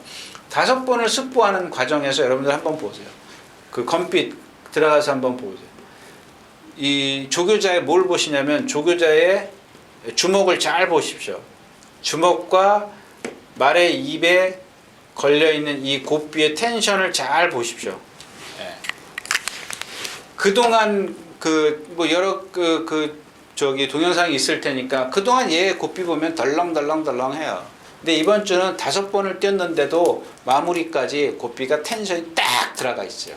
5번을 습보하는 과정에서 여러분들 한번 보세요. 그 검빛 들어가서 한번 보세요. 이 조교자의 뭘 보시냐면 조교자의 주먹을 잘 보십시오. 주먹과 말의 입에 걸려있는 이 고삐의 텐션을 잘 보십시오. 예. 그동안 뭐 여러 저기 동영상이 있을 테니까 그동안 얘 고삐 보면 덜렁덜렁 해요. 근데 이번 주는 5번을 뛰었는데도 마무리까지 고삐가 텐션이 딱 들어가 있어요.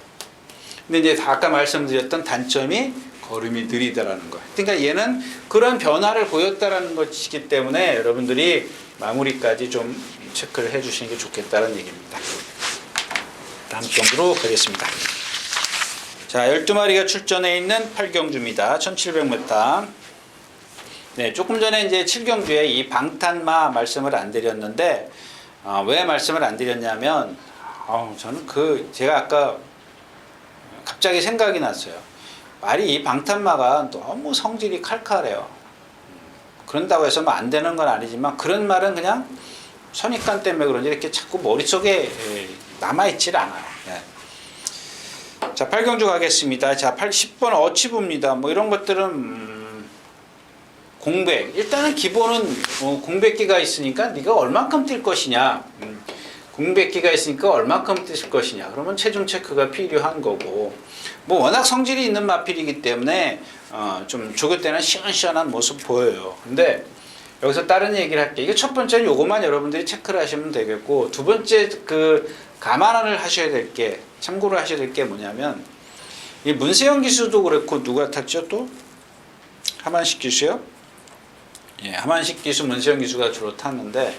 근데 이제 아까 말씀드렸던 단점이 걸음이 느리다라는 거예요. 그러니까 얘는 그런 변화를 보였다라는 것이기 때문에 여러분들이 마무리까지 좀 체크를 해 주시는 게 좋겠다는 얘기입니다. 다음 경주로 가겠습니다. 자, 12마리가 출전해 있는 8경주입니다. 1700m. 네, 조금 전에 이제 7경주에 이 방탄마 말씀을 안 드렸는데, 왜 말씀을 안 드렸냐면, 저는 제가 아까 갑자기 생각이 났어요. 말이 이 방탄마가 너무 성질이 칼칼해요. 그런다고 해서 뭐 안 되는 건 아니지만, 그런 말은 그냥 선입관 때문에 그런지 이렇게 자꾸 머릿속에 남아있질 않아요. 네. 자, 8경주 가겠습니다. 자, 10번 어치부입니다. 뭐 이런 것들은 공백. 일단은 기본은 공백기가 있으니까 네가 얼만큼 뛸 것이냐. 공백기가 있으니까 얼만큼 뛸 것이냐. 그러면 체중 체크가 필요한 거고. 뭐 워낙 성질이 있는 마필이기 때문에 좀 조교 때는 시원시원한 모습 보여요. 근데 여기서 다른 얘기를 할게요. 이게 첫 번째는 요것만 여러분들이 체크를 하시면 되겠고, 두 번째 감안을 하셔야 될 게, 참고를 하셔야 될 게 뭐냐면, 이 문세영 기수도 그렇고, 누가 탔죠 또? 하만식 기수요? 예, 하만식 기수, 문세영 기수가 주로 탔는데,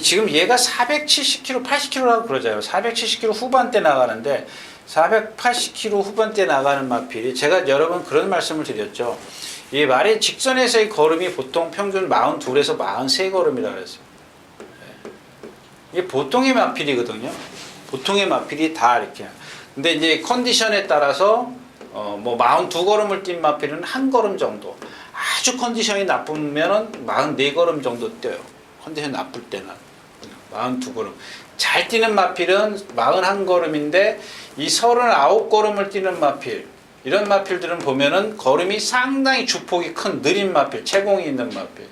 지금 얘가 470km, 80km라고 그러잖아요. 470km 후반대 나가는데, 480km 후반대 나가는 마필이, 제가 여러 번 그런 말씀을 드렸죠. 이 말의 직선에서의 걸음이 보통 평균 42에서 43걸음이라고 했어요. 이게 보통의 마필이거든요. 보통의 마필이 다 이렇게. 근데 이제 컨디션에 따라서 뭐 42걸음을 뛴 마필은 1걸음 정도. 아주 컨디션이 나쁘면은 44걸음 정도 뛰어요. 컨디션 나쁠 때는 42걸음. 잘 뛰는 마필은 41걸음인데 이 39걸음을 뛰는 마필, 이런 마필들은 보면은 걸음이 상당히 주폭이 큰 느린 마필, 채공이 있는 마필.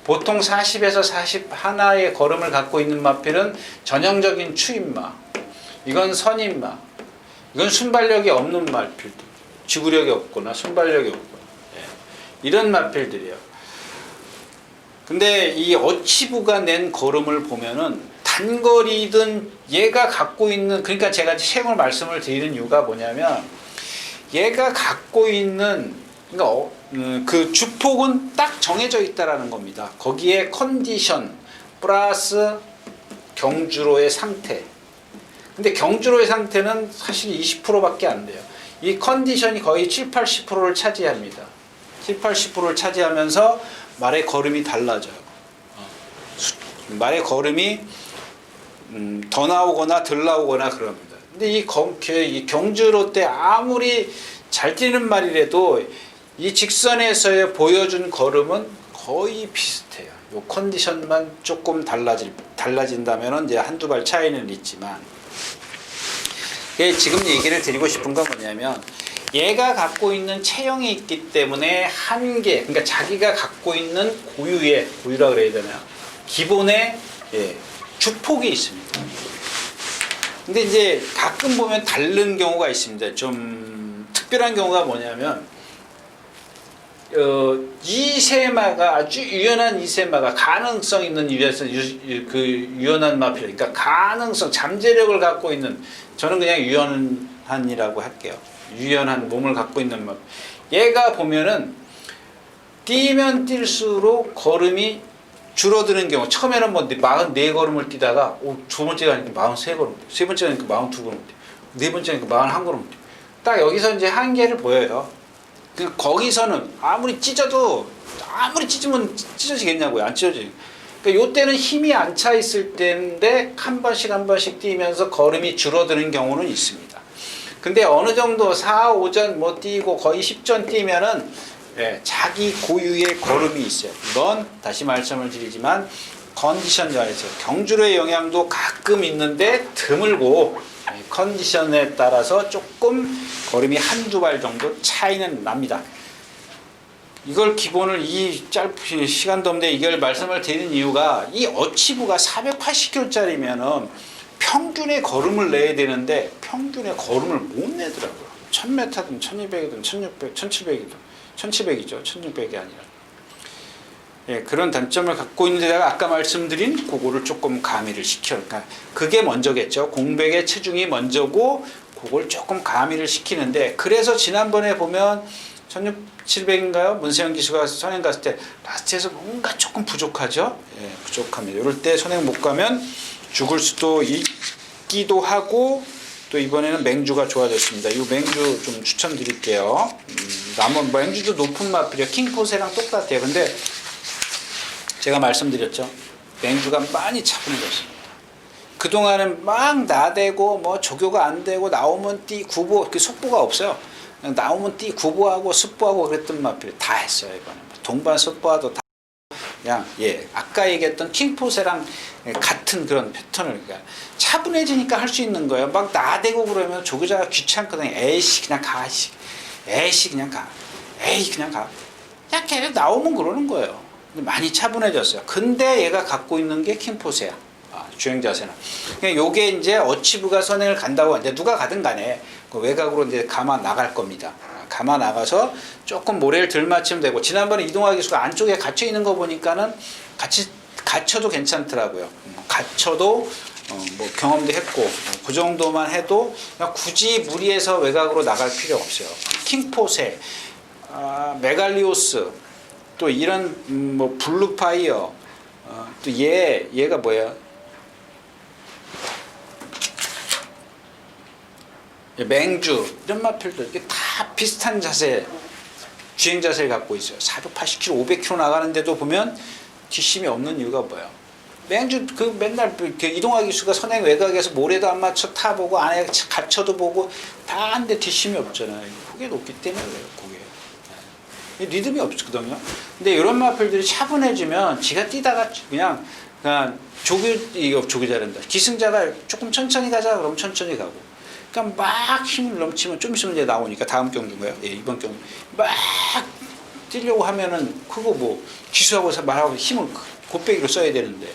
보통 40에서 41의 걸음을 갖고 있는 마필은 전형적인 추임마. 이건 선임마. 이건 순발력이 없는 마필들. 지구력이 없거나 순발력이 없거나. 예. 이런 마필들이에요. 근데 이 어치부가 낸 걸음을 보면은 단거리든 얘가 갖고 있는, 그러니까 제가 채용을 말씀을 드리는 이유가 뭐냐면 얘가 갖고 있는, 그러니까 그 주폭은 딱 정해져 있다라는 겁니다. 거기에 컨디션 플러스 경주로의 상태. 근데 경주로의 상태는 사실 20%밖에 안 돼요. 이 컨디션이 거의 7, 80%를 차지합니다. 7, 80%를 차지하면서 말의 걸음이 달라져요. 말의 걸음이 더 나오거나 덜 나오거나 그럽니다. 근데 이 경주로 때 아무리 잘 뛰는 말이라도 이 직선에서의 보여준 걸음은 거의 비슷해요. 요 컨디션만 조금 달라진다면 이제 한두 발 차이는 있지만, 지금 얘기를 드리고 싶은 건 뭐냐면 얘가 갖고 있는 체형이 있기 때문에 한계, 그러니까 자기가 갖고 있는 고유라 그래야 되나요? 기본의 주폭이 있습니다. 근데 이제 가끔 보면 다른 경우가 있습니다. 좀 특별한 경우가 뭐냐면 이세마가 아주 유연한 이세마가 가능성 있는 유연한 마필, 그러니까 가능성, 잠재력을 갖고 있는, 저는 그냥 유연한이라고 할게요. 유연한 몸을 갖고 있는 마필. 얘가 보면은 뛰면 뛸수록 걸음이 줄어드는 경우, 처음에는 뭐 44걸음을 뛰다가 두 번째 가니까 43걸음, 세 번째 가니까 42걸음, 네 번째 가니까 41걸음. 딱 여기서 이제 한계를 보여요. 거기서는 아무리 찢으면 찢어지겠냐고요. 안 찢어지죠. 그러니까 요때는 힘이 안 차 있을 때인데 한 번씩 뛰면서 걸음이 줄어드는 경우는 있습니다. 근데 어느 정도 4, 5전 뭐 뛰고 거의 10전 뛰면은 자기 고유의 걸음이 있어요. 이건 다시 말씀을 드리지만 컨디션자에서 경주로의 영향도 가끔 있는데 드물고, 컨디션에 따라서 조금 걸음이 한두 발 정도 차이는 납니다. 이걸 기본을 이 짧은 시간도 없는데 이걸 말씀을 드리는 이유가, 이 어치부가 480kg짜리면은 평균의 걸음을 내야 되는데 평균의 걸음을 못 내더라고요. 1000m든 1200이든 1600, 1700이든 1700이죠. 1600이 아니라. 그런 단점을 갖고 있는데다가 아까 말씀드린 그거를 조금 가미를 시켜. 그러니까 그게 먼저겠죠. 공백의 체중이 먼저고 그걸 조금 가미를 시키는데, 그래서 지난번에 보면 1700인가요? 문세영 기수가 선행 갔을 때 라스트에서 뭔가 조금 부족하죠. 부족합니다. 이럴 때 선행 못 가면 죽을 수도 있기도 하고, 또 이번에는 맹주가 좋아졌습니다. 이 맹주 좀 추천드릴게요. 맹주도 높은 마필이에요. 킹포세랑 똑같아요. 근데 제가 말씀드렸죠. 맹주가 많이 차분해졌습니다. 그동안은 막 나대고 뭐 조교가 안 되고 나오면 구보, 속보가 없어요. 그냥 나오면 구보하고 습보하고 그랬던 마필 다 했어요. 이번에 동반 습보와도 다 그냥 아까 얘기했던 킹포세랑 같은 그런 패턴을, 그러니까 차분해지니까 할 수 있는 거예요. 막 나대고 그러면 조교자가 귀찮거든요. 에이씨 그냥 가, 에이씨 그냥 가, 에이 그냥 가. 그냥 걔 나오면 그러는 거예요. 많이 차분해졌어요. 근데 얘가 갖고 있는 게 킹포세야. 주행 자세는. 그러니까 요게 이제 어치부가 선행을 간다고, 이제 누가 가든 간에 그 외곽으로 이제 감아 나갈 겁니다. 감아 나가서 조금 모래를 덜 맞추면 되고, 지난번에 이동화 기수가 안쪽에 갇혀 있는 거 보니까는 갇혀도 괜찮더라고요. 갇혀도 뭐 경험도 했고, 그 정도만 해도 그냥 굳이 무리해서 외곽으로 나갈 필요 없어요. 킹포세, 메갈리오스, 또 이런 뭐 블루파이어, 또 얘가 뭐야? 맹주, 이런 마필들 이게 다 비슷한 자세, 주행 자세를 갖고 있어요. 480km, 500km 나가는데도 보면 뒷심이 없는 이유가 뭐예요? 맹주 맨날 이동화 기수가 선행 외곽에서 모래도 안 맞춰 타보고 안에 갇혀도 보고 다 하는데 뒷심이 없잖아요. 그게 높기 때문에 그래요. 그게 리듬이 없거든요. 근데 이런 마필들이 차분해지면 지가 뛰다가 그냥 조교자란다. 기승자가 조금 천천히 가자 그러면 천천히 가고, 그러니까 막 힘을 넘치면 좀 있으면 이제 나오니까 다음 경기인가요? 이번 경기 막 뛰려고 하면은 그거 뭐 기수하고 말하고 힘을 곱빼기로 써야 되는데,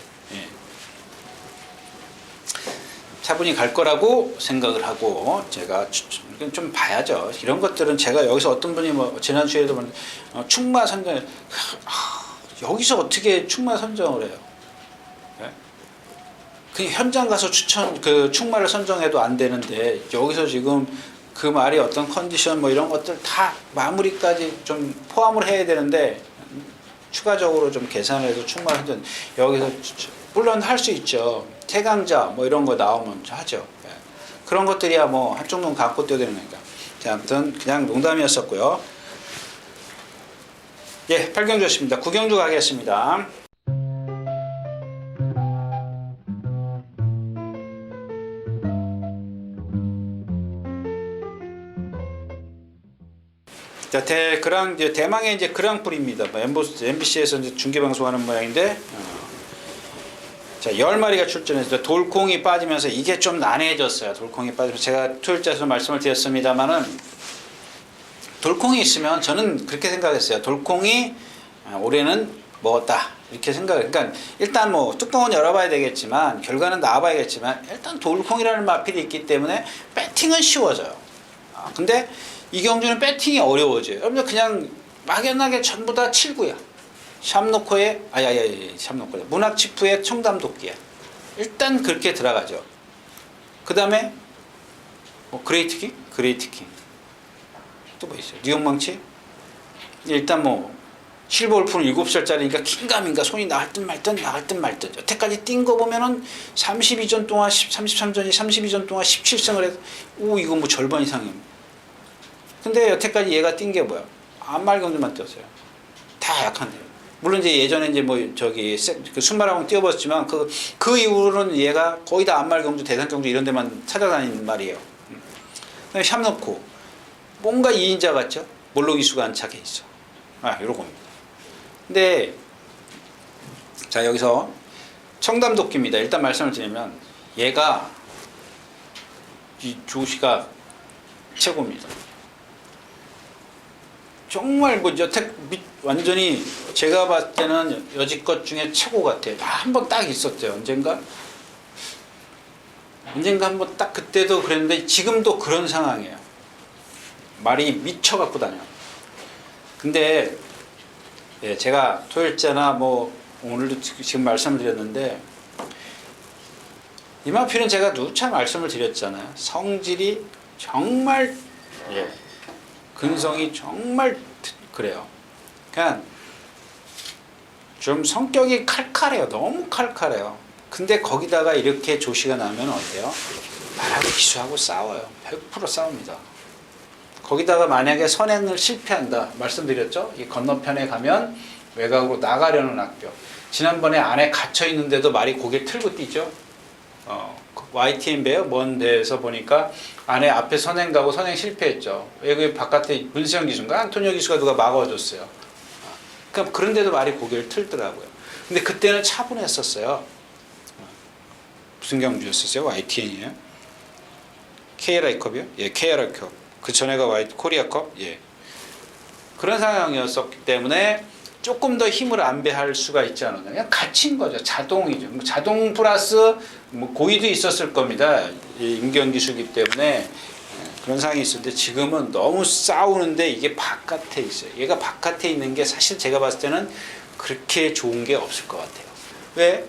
차분히 갈 거라고 생각을 하고 제가 좀 봐야죠. 이런 것들은 제가 여기서 어떤 분이 뭐 지난주에도 충마 선전 여기서 어떻게 충마 선정을 해요? 예? 그냥 현장 가서 충마를 선정해도 안 되는데 여기서 지금 그 말이 어떤 컨디션 뭐 이런 것들 다 마무리까지 좀 포함을 해야 되는데 추가적으로 좀 계산해서 충마 선정 여기서 물론 할 수 있죠. 태강자 뭐 이런 거 나오면 하죠. 예. 그런 것들이야 뭐 한쪽 눈 감고 뛰어야 되는 거니까. 자, 아무튼 그냥 농담이었었고요. 예, 8경주였습니다. 9경주 가겠습니다. 자, 대망의 이제 그랑프리입니다. MBC에서 이제 중계 방송하는 모양인데, 자, 10마리가 출전해서 돌콩이 빠지면서 이게 좀 난해해졌어요. 돌콩이 빠지면서 제가 토요일자에서 말씀을 드렸습니다만은 돌콩이 있으면 저는 그렇게 생각했어요. 돌콩이 올해는 먹었다 이렇게 생각을. 그러니까 일단 뭐 뚜껑은 열어봐야 되겠지만 결과는 나와봐야겠지만 일단 돌콩이라는 마필이 있기 때문에 배팅은 쉬워져요. 근데 이 경주는 배팅이 어려워져요. 여러분들 그냥 막연하게 전부 다 7구야. 샴노코의 샴노코의 문학치프의 청담도끼야. 일단 그렇게 들어가죠. 그 다음에 뭐 그레이트킹 또 뭐 있어요? 뉴욕망치? 일단 뭐 실버울프는 7살짜리니까 긴가민가 손이 나갈 듯 말 듯 여태까지 뛴 거 보면은 32전 동안 33전이 32전 동안 17승을 해서 이거 뭐 절반 이상이에요. 근데 여태까지 얘가 뛴 게 뭐야? 안말 경주만 뛰었어요. 다 약한데요. 물론 이제 예전에 이제 뭐 그 순말하고 뛰어봤지만 그 이후로는 얘가 거의 다 안말 경주, 대산 경주 이런 데만 찾아다니는 말이에요. 그다음에 샴노코 뭔가 2인자 같죠? 몰로기수가 안착해 있어. 요런 겁니다. 근데 자, 여기서 청담도끼입니다. 일단 말씀을 드리면 얘가 이 조시가 최고입니다. 정말 뭐 완전히 제가 봤을 때는 여지껏 중에 최고 같아요. 한 번 딱 있었대요. 언젠가 한번 딱 그때도 그랬는데 지금도 그런 상황이에요. 말이 미쳐 갖고 다녀. 근데 예, 제가 토요일자나 뭐 오늘도 지금 말씀을 드렸는데 이마필은 제가 누차 말씀을 드렸잖아요. 성질이 정말 근성이 정말 그래요. 그냥 좀 성격이 칼칼해요. 너무 칼칼해요. 근데 거기다가 이렇게 조시가 나면 어때요? 말하고 기수하고 싸워요. 100% 싸웁니다. 거기다가 만약에 선행을 실패한다 말씀드렸죠. 이 건너편에 가면 외곽으로 나가려는 악병. 지난번에 안에 갇혀 있는데도 말이 고개를 틀고 뛰죠. YTN 배요. 먼 데에서 보니까 안에 앞에 선행 가고 선행 실패했죠. 왜 바깥에 문세영 기수인가 안토니오 기수가 누가 막아줬어요. 그러니까 그런데도 말이 고개를 틀더라고요. 근데 그때는 차분했었어요. 무슨 경주였었어요? YTN이에요? KLI컵이요? 예, KLI컵. 그 전에가 코리아컵? 예. 그런 상황이었었기 때문에 조금 더 힘을 안배할 수가 있지 않았나. 그냥 갇힌 거죠. 자동이죠. 자동 플러스 뭐 고의도 있었을 겁니다. 임경기수기 때문에 그런 상황이 있었는데 지금은 너무 싸우는데 이게 바깥에 있어요. 얘가 바깥에 있는 게 사실 제가 봤을 때는 그렇게 좋은 게 없을 것 같아요. 왜?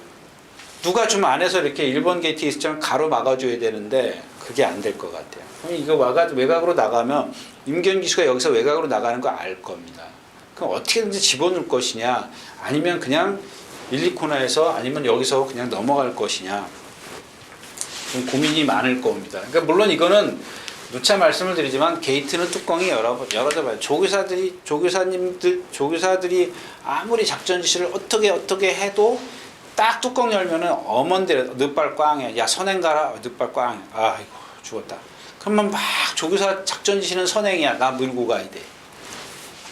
누가 좀 안에서 이렇게 1번 게이트 있으면 가로 막아줘야 되는데 그게 안 될 것 같아요. 이거 외곽으로 나가면 임경기수가 여기서 외곽으로 나가는 거 알 겁니다. 그럼 어떻게든지 집어넣을 것이냐 아니면 그냥 1, 2코너에서 아니면 여기서 그냥 넘어갈 것이냐 좀 고민이 많을 겁니다. 그러니까 물론 이거는 누차 말씀을 드리지만 게이트는 뚜껑이 열어져봐요. 조교사들이 아무리 작전 지시를 어떻게 해도 딱 뚜껑 열면은 어먼데 늦발 꽝해. 야 선행 가라. 늦발 꽝해. 아이고 죽었다. 그러면 막 조교사 작전 지시는 선행이야. 나 밀고 가야 돼.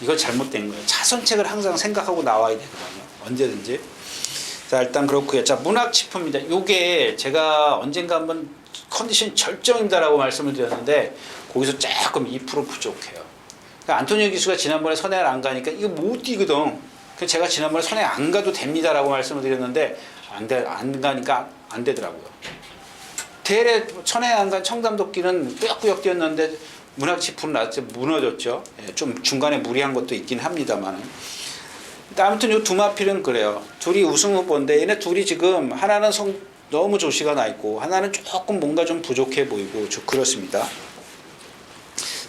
이거 잘못된 거예요. 차선책을 항상 생각하고 나와야 되거든요. 언제든지. 자 일단 그렇고요. 자 문학치프입니다. 요게 제가 언젠가 한번 컨디션 절정입니다라고 말씀을 드렸는데 거기서 조금 2% 부족해요. 그러니까 안토니오 기수가 지난번에 선행을 안 가니까 이거 못 뛰거든. 그래서 제가 지난번에 선행 안 가도 됩니다라고 말씀을 드렸는데 안 가니까 안 되더라고요. 대래 선행 안 간 청담도끼는 꾸역꾸역 뛰었는데 문학치프는 무너졌죠. 좀 중간에 무리한 것도 있긴 합니다만 아무튼 이 두 마필은 그래요. 둘이 우승 후보인데 얘네 둘이 지금 하나는 너무 조시가 나 있고 하나는 조금 뭔가 좀 부족해 보이고 그렇습니다.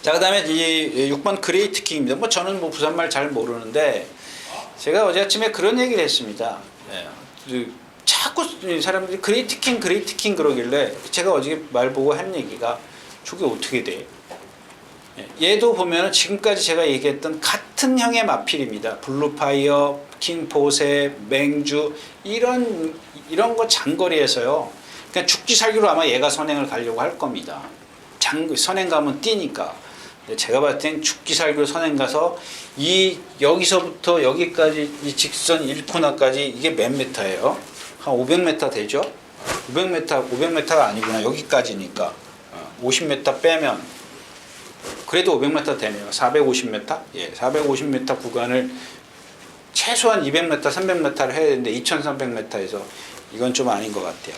자, 그다음에 이 6번 그레이트 킹입니다. 뭐 저는 뭐 부산말 잘 모르는데 제가 어제 아침에 그런 얘기를 했습니다. 자꾸 사람들이 그레이트 킹 그러길래 제가 어제 말 보고 한 얘기가 저게 어떻게 돼? 얘도 보면은 지금까지 제가 얘기했던 같은 형의 마필입니다. 블루파이어, 킹포세, 맹주 이런 거 장거리에서요. 그냥 죽기 살기로 아마 얘가 선행을 가려고 할 겁니다. 선행 가면 뛰니까. 제가 봤을 땐 죽기 살기로 선행 가서 여기서부터 여기까지 이 직선 1코너까지 이게 몇 미터예요? 한 500m 되죠? 500m가 아니구나. 여기까지니까. 50m 빼면 그래도 500m 되네요. 450m? 예, 450m 구간을 최소한 200m, 300m를 해야 되는데 2300m에서 이건 좀 아닌 것 같아요.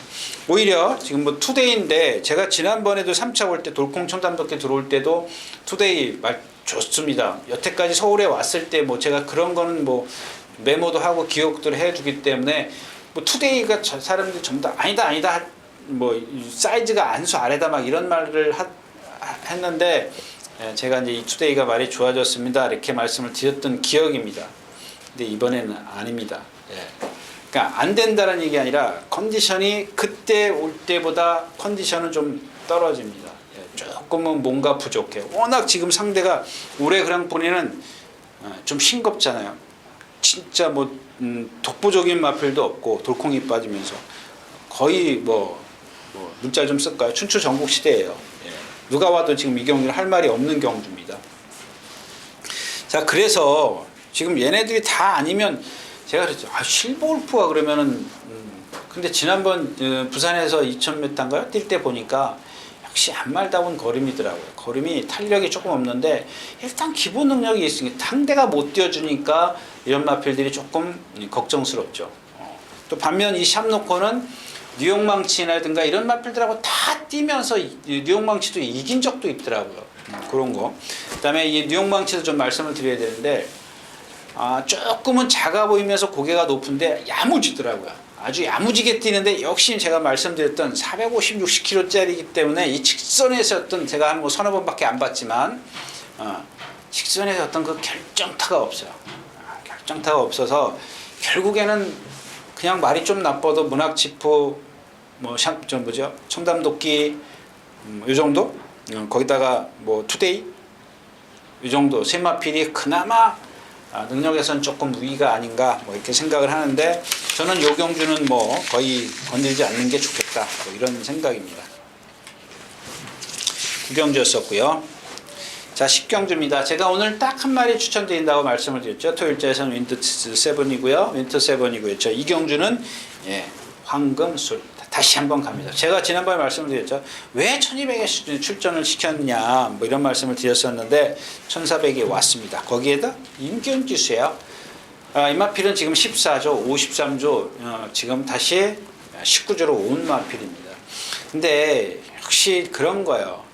오히려 지금 뭐 투데이인데 제가 지난번에도 3차 올 때 돌콩 청담덕에 들어올 때도 투데이 말 좋습니다. 여태까지 서울에 왔을 때 뭐 제가 그런 거는 뭐 메모도 하고 기억들을 해주기 때문에 뭐 투데이가 사람들이 전부 다 아니다 뭐 사이즈가 안수 아래다 막 이런 말을 했는데 제가 이제 이 투데이가 말이 좋아졌습니다 이렇게 말씀을 드렸던 기억입니다. 근데 이번에는 아닙니다. 그러니까 안 된다는 얘기 아니라 컨디션이 그때 올 때보다 컨디션은 좀 떨어집니다. 조금은 뭔가 부족해요. 워낙 지금 상대가 올해 그랑프리는 좀 싱겁잖아요. 진짜 뭐 독보적인 마필도 없고 돌콩이 빠지면서 거의 뭐 문자 좀 쓸까요? 춘추 전국 시대예요. 누가 와도 지금 이 경기를 할 말이 없는 경주입니다. 자, 그래서 지금 얘네들이 다 아니면 제가 그랬죠. 실버울프가 그러면은 근데 지난번 부산에서 2000m인가요? 뛸 때 보니까 역시 안말다운 걸음이더라고요. 걸음이 탄력이 조금 없는데 일단 기본 능력이 있으니까 상대가 못 뛰어주니까 이런 마필들이 조금 걱정스럽죠. 또 반면 이 샵노코는 뉴욕망치라든가 이런 마필들하고 다 뛰면서 뉴욕망치도 이긴 적도 있더라고요. 그런 거. 그다음에 이 뉴욕망치도 좀 말씀을 드려야 되는데 조금은 작아 보이면서 고개가 높은데 야무지더라고요. 아주 야무지게 뛰는데 역시 제가 말씀드렸던 450, 60kg짜리이기 때문에 이 직선에서 어떤 제가 한 뭐 서너 번밖에 안 봤지만 직선에서 어떤 그 결정타가 없어요. 결정타가 없어서 결국에는 그냥 말이 좀 나빠도 문학지포 뭐죠 청담도끼 이 정도 거기다가 뭐 투데이 이 정도 세 마필이 그나마 능력에선 조금 우위가 아닌가 뭐 이렇게 생각을 하는데 저는 요 경주는 뭐 거의 건들지 않는 게 좋겠다 뭐 이런 생각입니다. 9경주였었고요. 자, 10경주입니다. 제가 오늘 딱 한 마리 추천드린다고 말씀을 드렸죠. 토요일자에서는 윈트 7이고요. 윈트 7이고요. 저 이 경주는 황금술입니다. 다시 한번 갑니다. 제가 지난번에 말씀을 드렸죠. 왜 1200에 출전을 시켰냐 뭐 이런 말씀을 드렸었는데 1400이 왔습니다. 거기에다 임견지수예요. 이마필은 지금 14조, 53조 지금 다시 19조로 온 마필입니다. 근데 역시 그런 거예요.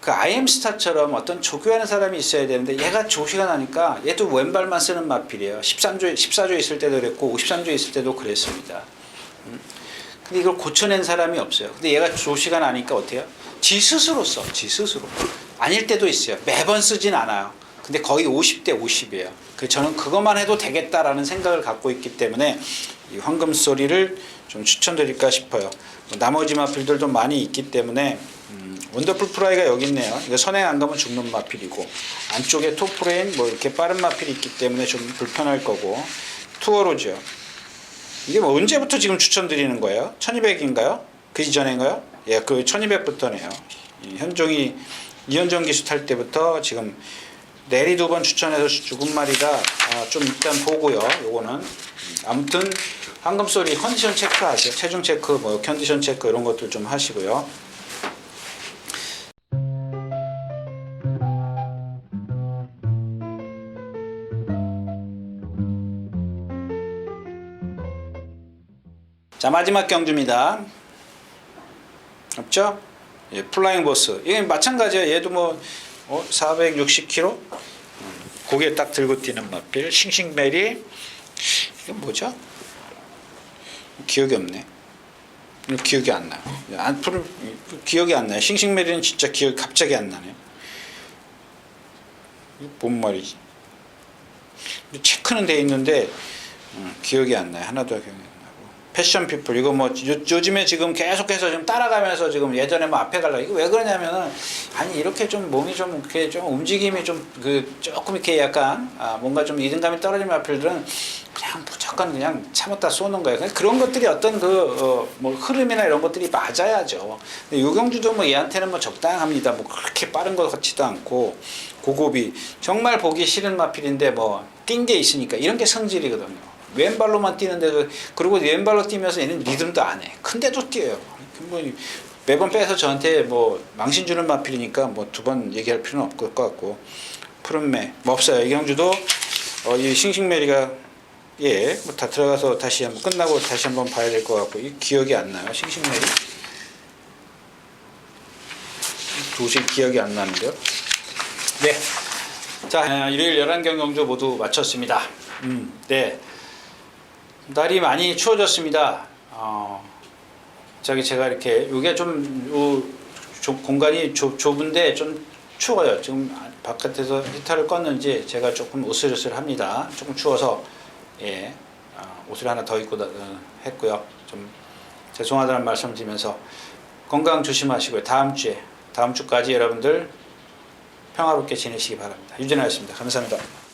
그 IM스타처럼 어떤 조교하는 사람이 있어야 되는데 얘가 조시가 나니까 얘도 왼발만 쓰는 마필이에요. 14조 있을 때도 그랬고 53조 있을 때도 그랬습니다. 근데 이걸 고쳐낸 사람이 없어요. 근데 얘가 조시가 나니까 어때요? 지 스스로 써. 지 스스로. 아닐 때도 있어요. 매번 쓰진 않아요. 근데 거의 50대 50이에요. 그래서 저는 그것만 해도 되겠다라는 생각을 갖고 있기 때문에 이 황금소리를 좀 추천드릴까 싶어요. 나머지 마필들도 많이 있기 때문에 원더풀 프라이가 여기 있네요. 이거 선행 안 가면 죽는 마필이고 안쪽에 토프레인 뭐 이렇게 빠른 마필이 있기 때문에 좀 불편할 거고 투어로죠. 이게 뭐 언제부터 지금 추천드리는 거예요? 1200인가요? 그 이전인가요? 예, 그 1200부터네요. 이현정 기수 탈 때부터 지금 내리 2번 추천해서 죽은 마리가 좀 일단 보고요. 요거는 아무튼 황금소리 컨디션 체크 하세요. 체중 체크, 뭐 컨디션 체크 이런 것들 좀 하시고요. 자, 마지막 경주입니다. 없죠? 예, 플라잉 보스. 이게 마찬가지예요. 얘도 뭐 460kg 고개 딱 들고 뛰는 마필 싱싱베리 이게 뭐죠? 기억이 없네. 기억이 안 나요. 안프를 기억이 안 나요. 싱싱메리는 진짜 기억이 갑자기 안 나네요. 이게 뭔 말이지? 체크는 돼 있는데 기억이 안 나요. 하나도 기억이 안 나고. 패션 피플 이거 뭐 요즘에 지금 계속해서 지금 따라가면서 지금 예전에 뭐 앞에 가려고 이거 왜 그러냐면은 아니 이렇게 좀 몸이 좀 이렇게 좀 움직임이 좀 그 조금 이렇게 약간 뭔가 좀 리듬감이 떨어지는 마필들은 그냥 무조건 그냥 참았다 쏘는 거예요. 그런 것들이 어떤 그 뭐 흐름이나 이런 것들이 맞아야죠. 근데 요경주도 뭐 얘한테는 뭐 적당합니다. 뭐 그렇게 빠른 것 같지도 않고 고급이 정말 보기 싫은 마필인데 뭐 뛴 게 있으니까 이런 게 성질이거든요. 왼발로만 뛰는데도 그리고 왼발로 뛰면서 얘는 리듬도 안 해. 근데도 뛰어요. 뭐 매번 빼서 저한테 뭐 망신 주는 마필이니까 뭐 두 번 얘기할 필요는 없을 것 같고 푸른매 뭐 없어요. 이경주도 이 싱싱메리가 예 뭐 다 들어가서 다시 한번 끝나고 다시 한번 봐야 될 것 같고 이 기억이 안 나요. 싱싱메리 도저히 기억이 안 나는데요. 네. 자 일요일 11경 경주 모두 마쳤습니다. 네. 날이 많이 추워졌습니다. 제가 이렇게 이게 좀 공간이 좁은데 좀 추워요. 지금 바깥에서 히터를 껐는지 제가 조금 으슬으슬합니다. 조금 추워서 예 옷을 하나 더 입고 했고요. 좀 죄송하다는 말씀 드리면서 건강 조심하시고요. 다음 주까지 여러분들 평화롭게 지내시기 바랍니다. 유진아였습니다. 감사합니다.